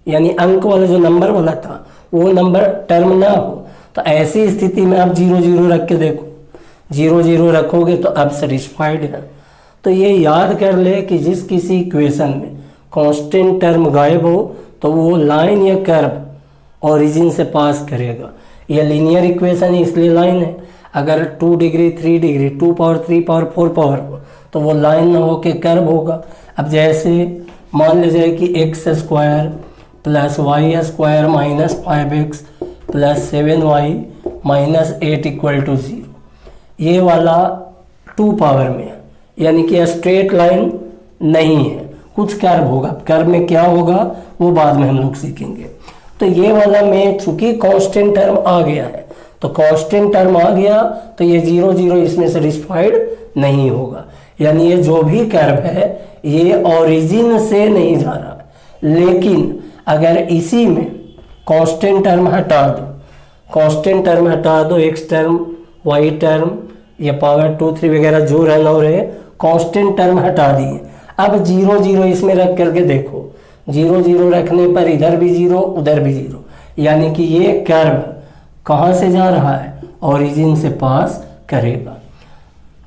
यानी अंक वाला जो नंबर वाला था वो नंबर टर्म ना हो, तो ऐसी स्थिति में आप 0 0 रख के देखो, 0 0 रखोगे तो अब सेटिस्फाइड है। तो ये याद कर ले कि जिस किसी इक्वेशन में कांस्टेंट टर्म गायब हो तो वो लाइन या कर्व ओरिजिन से पास करेगा। ये लीनियर इक्वेशन है इसलिए लाइन है। अगर 2 degree 3 degree 2 power 3 power 4 power हो तो वो लाइन ना हो के कर्व होगा। अब जैसे मान लीजिए कि x² + y² - 5x + 7y - 8 = 0, ये वाला 2 पावर में है, यानी कि स्ट्रेट लाइन नहीं है, कुछ कर्व होगा। कर्व में क्या होगा वो बाद में हम लोग सीखेंगे। तो ये वाला में चूंकि कांस्टेंट टर्म आ गया है, तो कांस्टेंट टर्म आ गया तो ये 0 0 इसमें सेटिस्फाइड नहीं होगा, यानी ये जो भी कर्व है ये ओरिजिन से नहीं जा रहा है। लेकिन अगर इसी में कांस्टेंट टर्म हटा दो, कांस्टेंट टर्म हटा दो, एक्स टर्म, वाई टर्म या पावर 2 3 वगैरह जो रहना हो रहे, कांस्टेंट टर्म हटा दिए। अब 0 0 इसमें रख करके देखो, 0 0 रखने पर इधर भी 0 उधर भी 0, यानी कि ये कर्व कहाँ से जा रहा है, ओरिजिन से पास करेगा।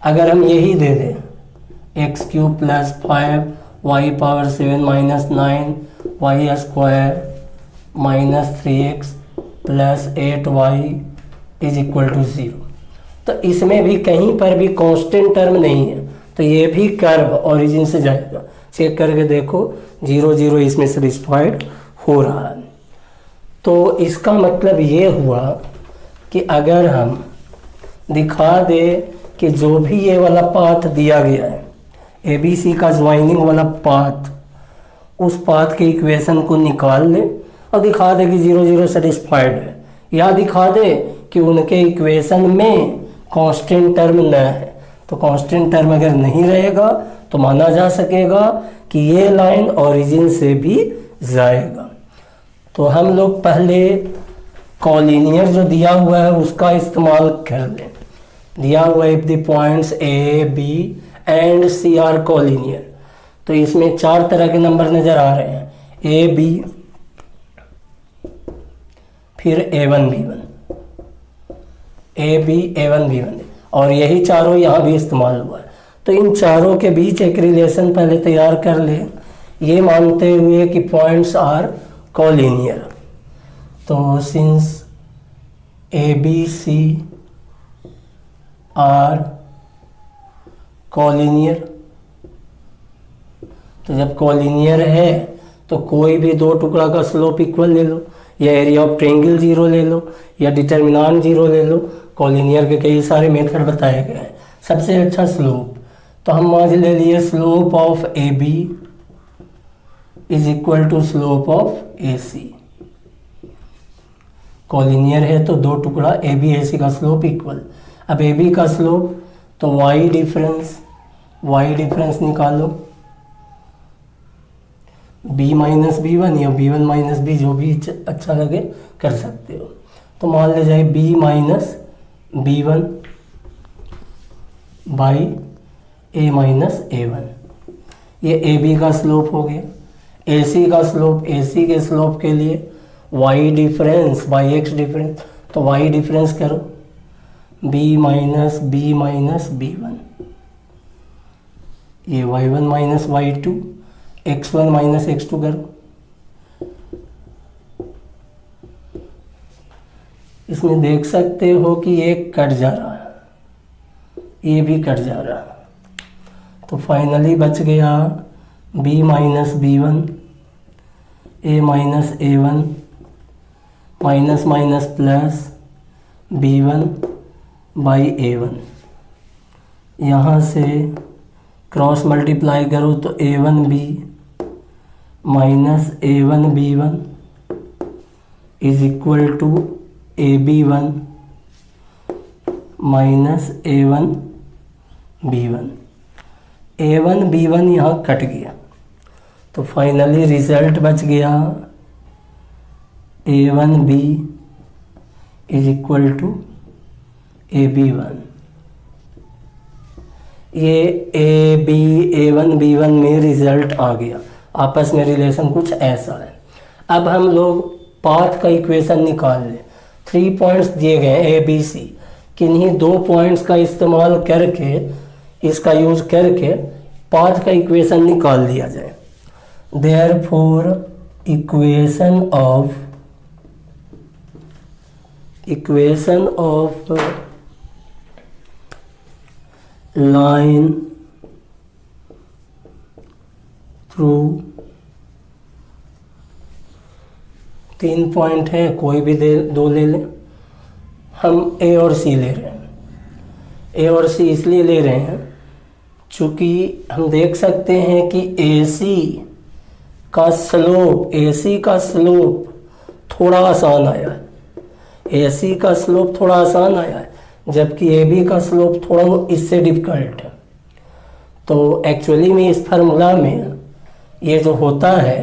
अगर हम यही दे दें x cube plus 5 y power 7 minus 9 y square minus 3x plus 8y is equal to 0, तो इसमें भी कहीं पर भी कांस्टेंट टर्म नहीं है, तो ये भी कर्व ओरिजिन से जाएगा। चेक करके देखो 0 0 इसमें सेटिस्फाइड हो रहा है। तो इसका मतलब ये हुआ कि अगर हम दिखा दे कि जो भी ये वाला पाथ दिया गया है, ABC का ज्वाइनिंग वाला पाथ, उस पाथ के इक्वेशन को निकाल ले और दिखा दे कि 0 0 सेटिस्फाइड है, या दिखा दे कि उनके इक्वेशन में कांस्टेंट टर्म न है, तो कांस्टेंट टर्म अगर नहीं रहेगा तो माना जा सकेगा कि ये लाइन ओरिजिन से भी जाएगा। तो हम लोग पहले कॉलिनियर जो दिया हुआ है उसका इस्तेमाल कर लें। दिया हुआ है if the points A, B and C are collinear, तो इसमें 4 तरह के नंबर नजर आ रहे हैं, A, B, फिर A1, B1, A, B, A1, B1, और यही चारों यहाँ भी इस्तेमाल हुआ है। तो इन चारों के बीच एक रिलेशन पहले तैयार कर ले, ये मानते हुए कि पॉइंट्स आर कॉलिनियर। तो सिंस ABC आर कॉलिनियर, तो जब कॉलिनियर है तो कोई भी 2 टुकड़ा का स्लोप इक्वल ले लो, या एरिया ऑफ ट्रायंगल 0 ले लो, या डिटर्मिनेंट 0 ले लो। कॉलिनियर के कई सारे मेथड बताए गए हैं। सबसे अच्छा स्लोप, तो हम आज ले लिए slope of AB is equal to slope of AC। Collinear है तो 2 टुकड़ा AB AC का स्लोप इक्वल। अब AB का स्लोप तो y डिफरेंस निकालो, B माइनस B1 या B1 माइनस B, जो भी अच्छा लगे कर सकते हो। तो मान ले जाए B minus B1 by A minus A1, ये AB का स्लोप हो गया। AC का स्लोप, AC के स्लोप के लिए y difference by x difference, तो y डिफरेंस करो B माइनस B1, ये y1 minus y2, x1 minus x2 करो। इसमें देख सकते हो कि ये कट जा रहा है, ये भी कट जा रहा है, तो फाइनली बच गया B minus B1 A minus A1 minus minus plus B1 by A1। यहाँ से क्रॉस मल्टीप्लाई करो तो A1B minus A1 B1 is equal to AB1 minus A1 B1। A1 B1 यहाँ कट गया, तो फाइनली रिजल्ट बच गया A1B is equal to AB1। ये AB A1 B1 में रिजल्ट आ गया, आपस में रिलेशन कुछ ऐसा है। अब हम लोग पाथ का इक्वेशन निकाल लें। 3 पॉइंट्स दिए गए ABC, किन्हीं 2 पॉइंट्स का इस्तेमाल करके, इसका यूज करके पाथ का इक्वेशन निकाल लिया जाए। Therefore equation of line through 3 point है, कोई भी 2 ले लें। हम A और C ले रहे हैं। ए और सी इसलिए ले रहे हैं चूँकि हम देख सकते हैं कि AC का स्लोप थोड़ा आसान आया है। AC का स्लोप थोड़ा आसान आया है, जबकि AB का स्लोप थोड़ा इससे डिफिकल्ट है। तो एक्चुअली में इस फार्मूला में ये जो होता है,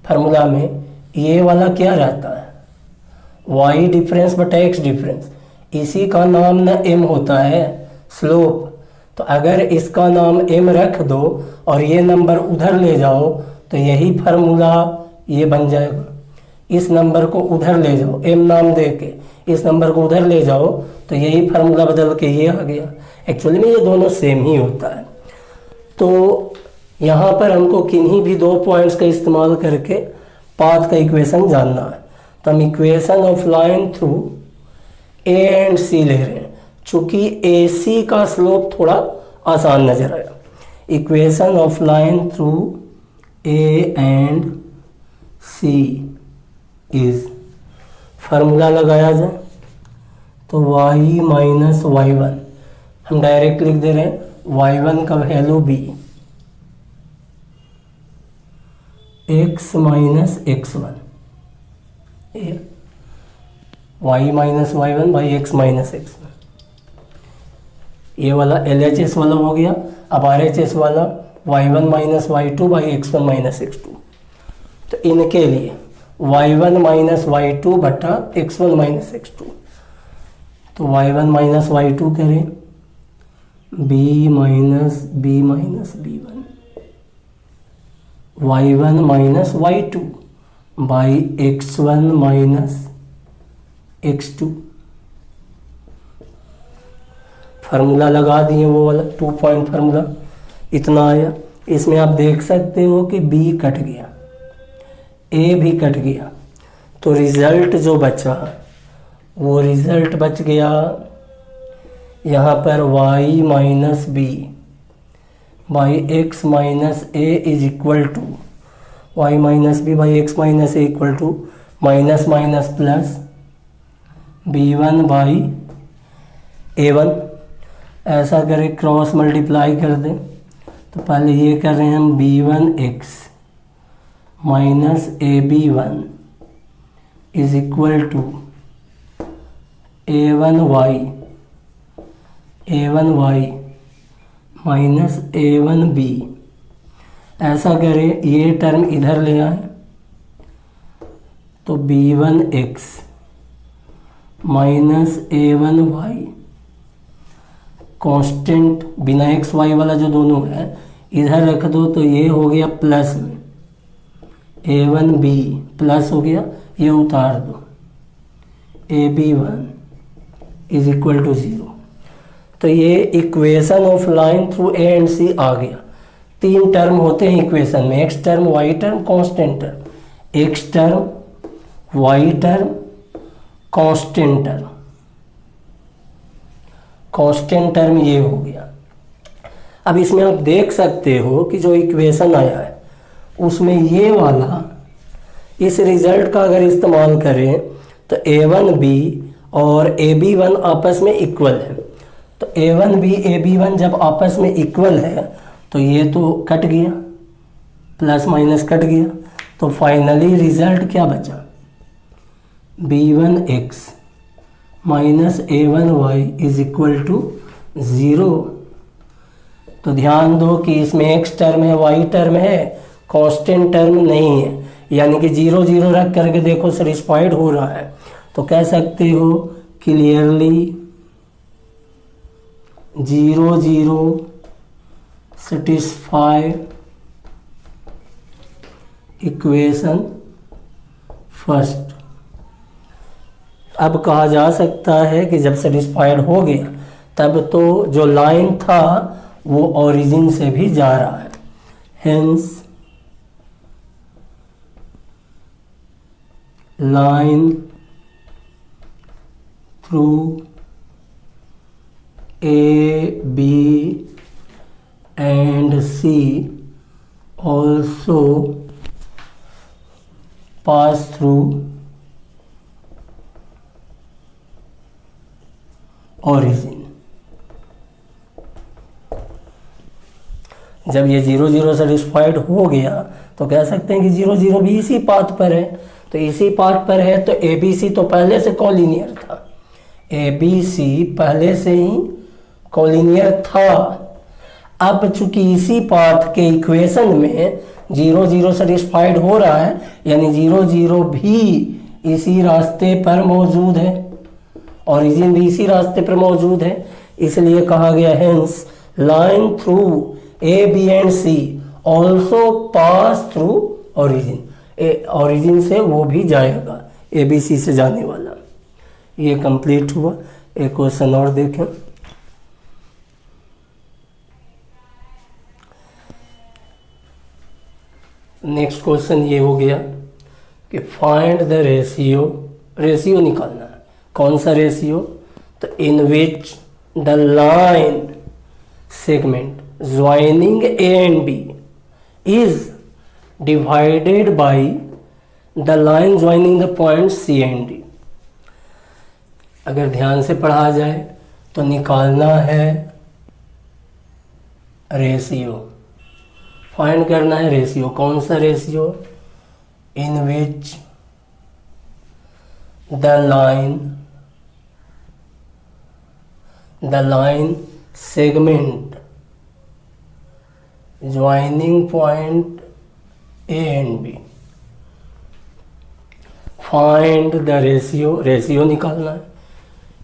फार्मूला में ये वाला क्या रहता है, y डिफरेंस बटा x डिफरेंस। इसी का नाम ना m होता है स्लोप। तो अगर इसका नाम m रख दो और ये नंबर उधर ले जाओ तो यही फार्मूला ये बन जाएगा। इस नंबर को उधर ले जाओ, m नाम दे के इस नंबर को उधर ले जाओ तो यही फार्मूला बदल के ये आ गया। एक्चुअली में ये दोनों सेम ही होता है। तो यहाँ पर हमको किन्हीं भी 2 पॉइंट्स का इस्तेमाल करके पाथ का इक्वेशन जानना है। तो हम equation of line through A and C ले रहे हैं, चूँकि AC का स्लोप थोड़ा आसान नजर आया। Equation of line through A and C is, formula लगाया जाए तो y माइनस y1, हम डायरेक्ट लिख दे रहे हैं y1 का value b, x minus x1, y minus y1 by x minus x1। ये वाला LHS वाला हो गया। अब RHS वाला y1 minus y2 by x1 minus x2। तो इनके लिए y1 माइनस y2 बटा x1 माइनस x2। तो y1 माइनस y2 करें b minus b1, y1 minus y2 by x1 minus x2। Formula लगा दिए, वो वाला 2 पॉइंट फार्मूला इतना आया। इसमें आप देख सकते हो कि b कट गया, a भी कट गया, तो रिजल्ट जो बचा वो रिजल्ट बच गया यहाँ पर y minus b by x minus a is equal to y minus b by x minus a equal to minus minus plus b1 by a1। ऐसा करें, क्रॉस मल्टीप्लाई कर दें। तो पहले ये कर रहे हैं हम b1x minus ab1 is equal to a1y minus a1b। ऐसा करें, ये टर्म इधर ले आए तो b1x माइनस a1y कांस्टेंट बिना एक्स वाई वाला जो दोनों है इधर रख दो तो ये हो गया प्लस में a1b प्लस हो गया, ये उतार दो ab1 इज इक्वल टू 0। तो ये equation of line through A and C आ गया। 3 टर्म होते हैं इक्वेशन में, x term, y term, constant term. X term, y term, constant term. Constant term ये हो गया। अब इसमें आप देख सकते हो कि जो इक्वेशन आया है उसमें ये वाला, इस रिजल्ट का अगर इस्तेमाल करें तो a1b और ab1 आपस में इक्वल है। तो a1b ab1 जब आपस में इक्वल है तो ये तो कट गया, प्लस माइनस कट गया। तो फाइनली रिजल्ट क्या बचा, b1x minus a1y is equal to 0। तो ध्यान दो कि इसमें x टर्म है, y टर्म है, कांस्टेंट टर्म नहीं है, यानी कि 0 0 रख करके देखो सेटिस्फाइड हो रहा है। तो कह सकते हो क्लियरली 0 0 सेटिस्फाई इक्वेशन फर्स्ट। अब कहा जा सकता है कि जब सेटिस्फाइड हो गया तब तो जो लाइन था वो ओरिजिन से भी जा रहा है। Hence line through A, B and C also pass through origin। जब ये 0 0 सेटिस्फाइड हो गया तो कह सकते हैं कि 0 0 भी इसी पाथ पर है। तो इसी पाथ पर है तो ए बी सी तो पहले से कॉलिनियर था, ए बी सी पहले से ही कॉलिनियर था। अब चूंकि इसी पाथ के इक्वेशन में 0 0 सेटिस्फाइड हो रहा है, यानी 0 0 भी इसी रास्ते पर मौजूद है, ओरिजिन भी इसी रास्ते पर मौजूद है, इसलिए कहा गया hence line through A B and C also pass through origin, origin से वो भी जाएगा, ए बी सी से जाने वाला। ये कंप्लीट हुआ। एक क्वेश्चन और देखें। नेक्स्ट क्वेश्चन ये हो गया कि फाइंड द रेशियो, रेशियो निकालना है। कौन सा रेशियो? तो in which the line segment joining A and B is divided by the line joining the point C and D. अगर ध्यान से पढ़ा जाए तो निकालना है रेशियो, फाइंड करना है रेशियो। कौन सा ratio? In which the line segment joining point A and B. Find the ratio, ratio निकालना है।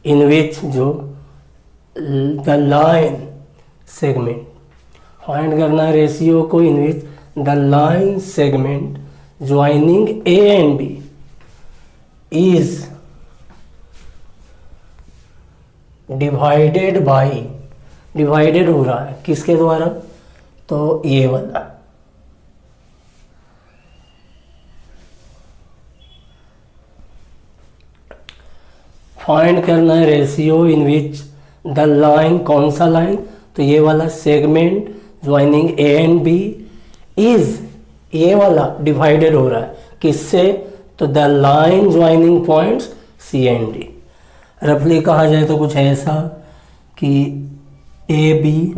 इन विच जो द लाइन सेगमेंट, फाइंड करना है रेशियो को in which the line segment joining A and B is divided by, divided हो रहा है किसके द्वारा? तो ये वाला फाइंड करना है ratio in which the line, कौन सा लाइन? तो ये वाला segment joining A and B is, ये वाला डिवाइडेड हो रहा है किससे? तो the line joining points C and D. रफली कहा जाए तो कुछ ऐसा कि ए बी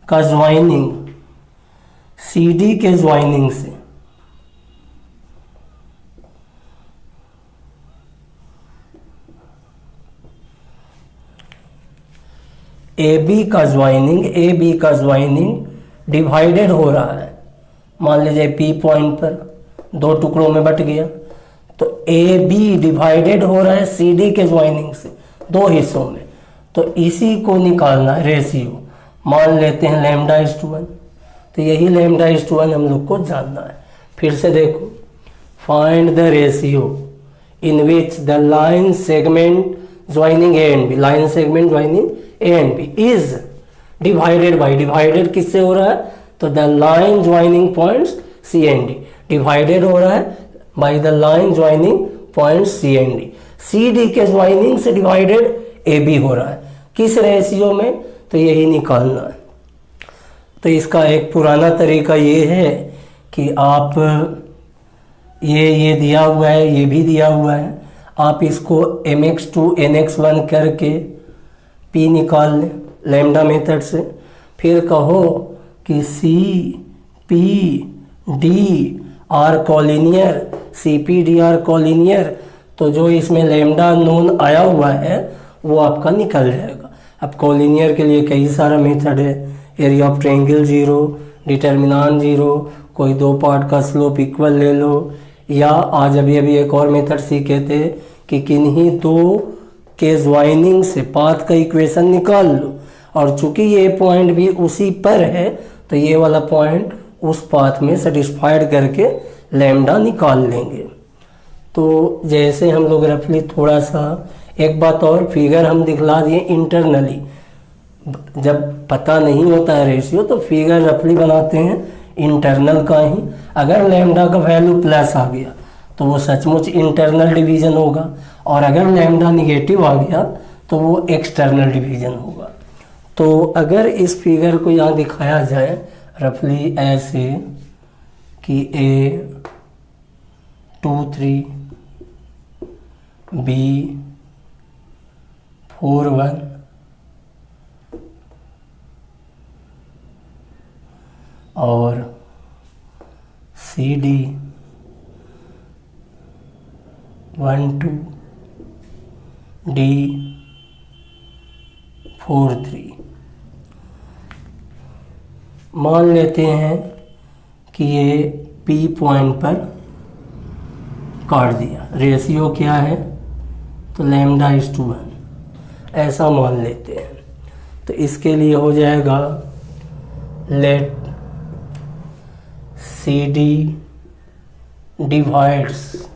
का ज्वाइनिंग सी डी के ज्वाइनिंग से ए बी का ज्वाइनिंग डिवाइडेड हो रहा है। मान लीजिए पी पॉइंट पर दो टुकड़ों में बट गया, तो ए बी डिवाइडेड हो रहा है सी डी के ज्वाइनिंग से दो हिस्सों में। तो इसी को निकालना है रेशियो। मान लेते हैं लैम्डा इज टू 1, तो यही लैम्डा इज टू 1 हम लोग को जानना है। फिर से देखो, find the ratio in which the line segment joining A and B, line segment joining A and B is divided by, divided किससे हो रहा है? तो the line joining points C and D, divided हो रहा है by the line joining point C and D. C D के joining से डिवाइडेड ए बी हो रहा है किस रेशियो में? तो यही निकालना है। तो इसका एक पुराना तरीका ये है कि आप ये दिया हुआ है, ये भी दिया हुआ है, आप इसको mx2 nx1 करके p निकाल लें लैम्डा मेथड से। फिर कहो कि C P D R collinear, C P D R collinear, तो जो इसमें लैम्डा नोन आया हुआ है वो आपका निकल जाएगा। अब कॉलिनियर के लिए कई सारा मेथड है, एरिया ऑफ ट्रायंगल 0, डिटर्मिनांट 0, कोई दो पार्ट का स्लोप इक्वल ले लो, या आज अभी एक और मेथड सीखे थे कि किन्हीं दो के ज्वाइनिंग से पाथ का इक्वेशन निकाल लो, और चूंकि ये पॉइंट भी उसी पर है तो ये वाला पॉइंट उस पाथ में सेटिस्फाइड करके लैम्डा निकाल लेंगे। तो जैसे हम लोग रफली थोड़ा सा, एक बात और, फिगर हम दिखला दिए इंटरनली। जब पता नहीं होता है रेशियो तो फिगर रफली बनाते हैं इंटरनल का ही। अगर लैम्डा का वैल्यू प्लस आ गया तो वो सचमुच इंटरनल डिवीजन होगा, और अगर लैम्डा निगेटिव आ गया तो वो एक्सटर्नल डिवीजन होगा। तो अगर इस फिगर को यहाँ दिखाया जाए रफली ऐसे कि A23 B41 और CD 1 2 D 4 3। मान लेते हैं कि ये P पॉइंट पर काट दिया। रेशियो क्या है? तो λ/1 ऐसा मान लेते हैं। तो इसके लिए हो जाएगा let CD divides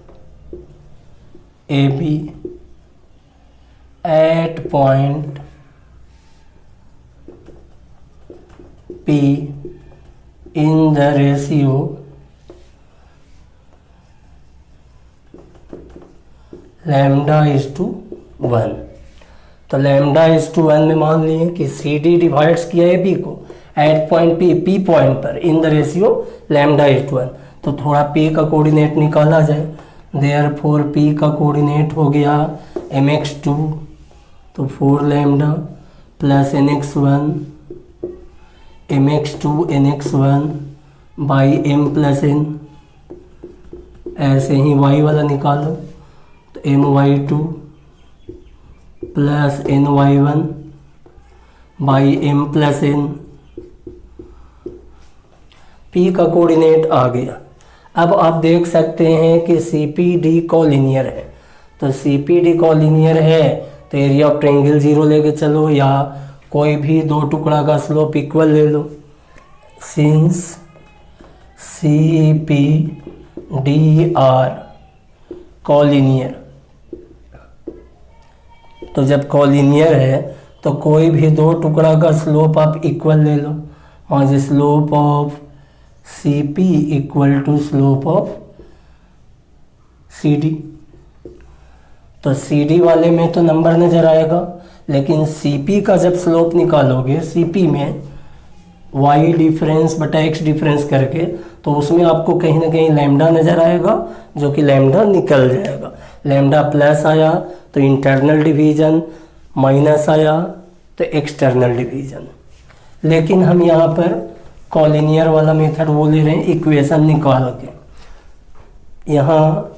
AB at point P in the ratio λ/1। तो λ/1 में मान लिए कि CD डिवाइड्स किया है B को एट पॉइंट P पॉइंट पर इन द रेशियो λ/1। तो थोड़ा P का कोऑर्डिनेट निकाला जाए। देयरफॉर P का कोऑर्डिनेट हो गया mx2, तो 4λ plus nx1 mx2 nx1 by m plus n। ऐसे ही y वाला निकालो तो my2 plus ny1 by m plus n। P का कोऑर्डिनेट आ गया। अब आप देख सकते हैं कि CPD कोलिनियर है। तो CPD कोलिनियर है तो एरिया ऑफ ट्रायंगल 0 लेके चलो, या कोई भी दो टुकड़ा का स्लोप इक्वल ले लो। सिंस CPD आर कोलिनियर, तो जब कोलिनियर है तो कोई भी दो टुकड़ा का स्लोप आप इक्वल ले लो। और slope of CP equal to slope of CD। तो CD वाले में तो नंबर नज़र आएगा, लेकिन CP का जब स्लोप निकालोगे CP में y डिफरेंस बटा x डिफरेंस करके, तो उसमें आपको कहीं ना कहीं लैम्डा नज़र आएगा, जो कि लैम्डा निकल जाएगा। लैम्डा प्लस आया तो इंटरनल डिवीज़न, माइनस आया तो एक्सटर्नल डिवीज़न। लेकिन हम यहाँ पर कॉलिनियर वाला मेथड वो ले रहे हैं इक्वेशन निकाल के। यहाँ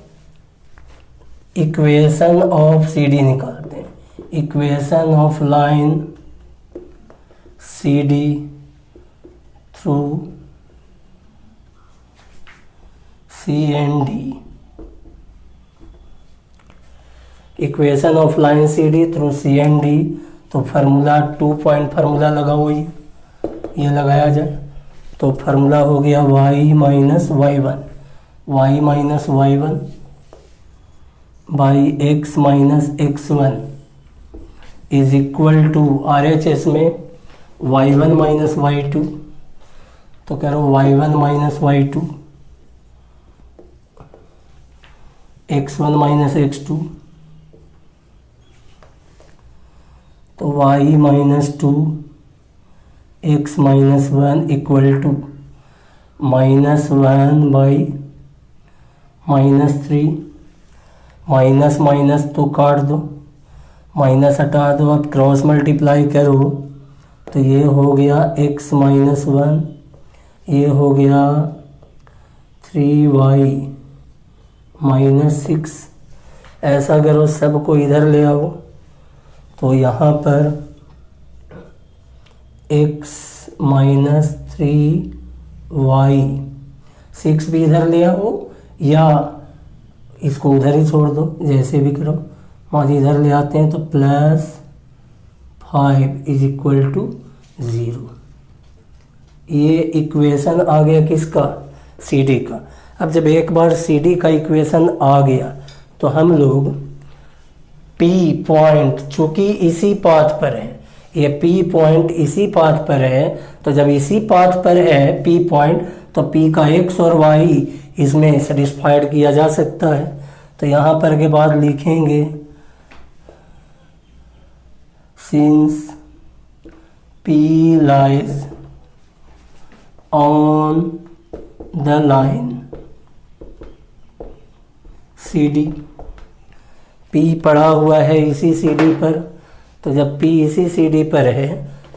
इक्वेशन ऑफ CD निकालते हैं। Equation of line CD through CND। Equation of line CD through CND, तो फार्मूला 2 पॉइंट फार्मूला लगा हुआ ये लगाया जाए तो फार्मूला हो गया y minus y1 by x minus x1 is equal to RHS में y1 माइनस y2, तो कह रहा हूँ y1 minus y2 x1 minus x2, तो y minus 2 x minus 1 equal to -1 by -3। Minus minus तो काट दो, माइनस हटा दो, अब क्रॉस मल्टीप्लाई करो तो ये हो गया x माइनस 1, ये हो गया 3y माइनस 6। ऐसा करो सबको इधर ले आओ, तो यहाँ पर x माइनस 3y 6 भी इधर ले आओ, या इसको उधर ही छोड़ दो, जैसे भी करो। और इधर ले आते हैं तो +5 इज इक्वल टू 0। ये इक्वेशन आ गया किसका? CD का। अब जब एक बार CD का इक्वेशन आ गया तो हम लोग P पॉइंट, चूँकि इसी पाथ पर है, ये P पॉइंट इसी पाथ पर है, तो जब इसी पाथ पर है P पॉइंट, तो P का x और y इसमें सेटिस्फाइड किया जा सकता है। तो यहाँ पर के बाद लिखेंगे since P lies on the line CD। P पड़ा हुआ है इसी CD पर, तो जब P इसी CD पर है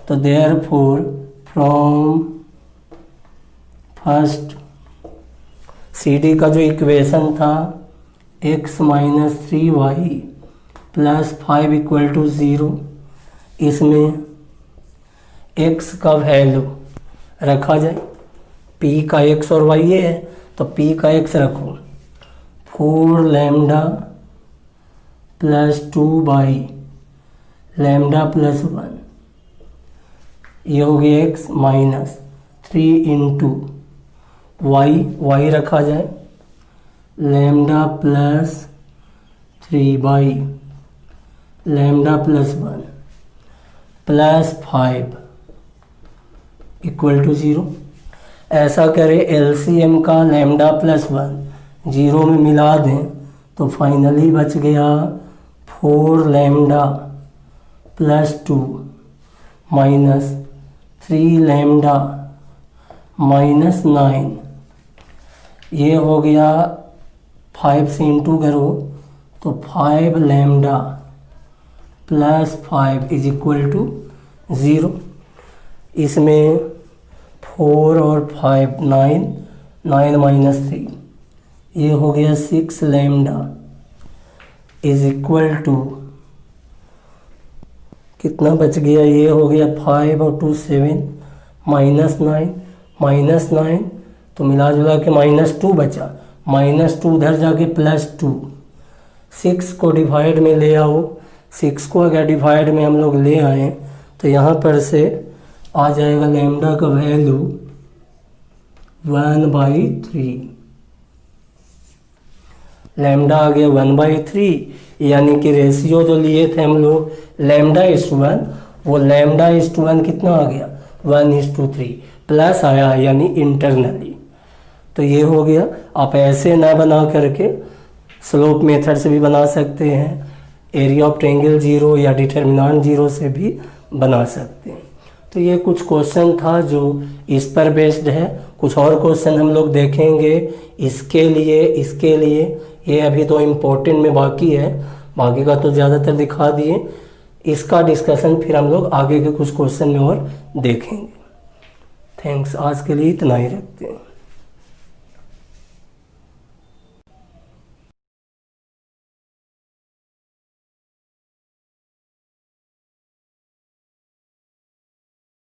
तो therefore from first C D का जो इक्वेशन था x minus 3y plus 5 equal to 0, इसमें x का वैल्यू रखा जाए, p का x और y ये है तो p का x रखो, 4 lambda plus 2 by lambda plus 1, ये हो गया x माइनस 3 इंटू y रखा जाए, lambda plus 3 by lambda plus 1 plus 5 equal to 0। ऐसा करें एलसीएम का लैम्डा प्लस 1 0 में मिला दें तो फाइनली बच गया 4 lambda plus 2 minus 3 lambda minus 9, ये हो गया 5 से इंटू करो तो 5 lambda plus 5 is equal to 0। इसमें 4 और 5 9 माइनस 3, ये हो गया 6 लैम्डा इज इक्वल टू कितना बच गया, ये हो गया 5 और 2 7 माइनस 9 तो मिला जुला के -2 बचा, -2 उधर जाके +2, 6 को डिवाइड में ले आओ, 6 को अगर डिवाइड में हम लोग ले आए तो यहाँ पर से आ जाएगा लैम्डा का वैल्यू 1/3, लैम्डा आ गया 1/3, यानी कि रेशियो जो लिए थे हम लोग λ:1, वो λ:1 कितना आ गया 1:3 प्लस आया यानी इंटरनली। तो ये हो गया। आप ऐसे ना बना करके स्लोप मेथड से भी बना सकते हैं, एरिया ऑफ ट्रायंगल 0 या डिटर्मिनेंट 0 से भी बना सकते हैं। तो ये कुछ क्वेश्चन था जो इस पर बेस्ड है। कुछ और क्वेश्चन हम लोग देखेंगे इसके लिए ये अभी तो इम्पोर्टेंट में बाकी है, बाकी का तो ज़्यादातर दिखा दिए। इसका डिस्कशन फिर हम लोग आगे के कुछ क्वेश्चन में और देखेंगे। थैंक्स, आज के लिए इतना ही रखते हैं।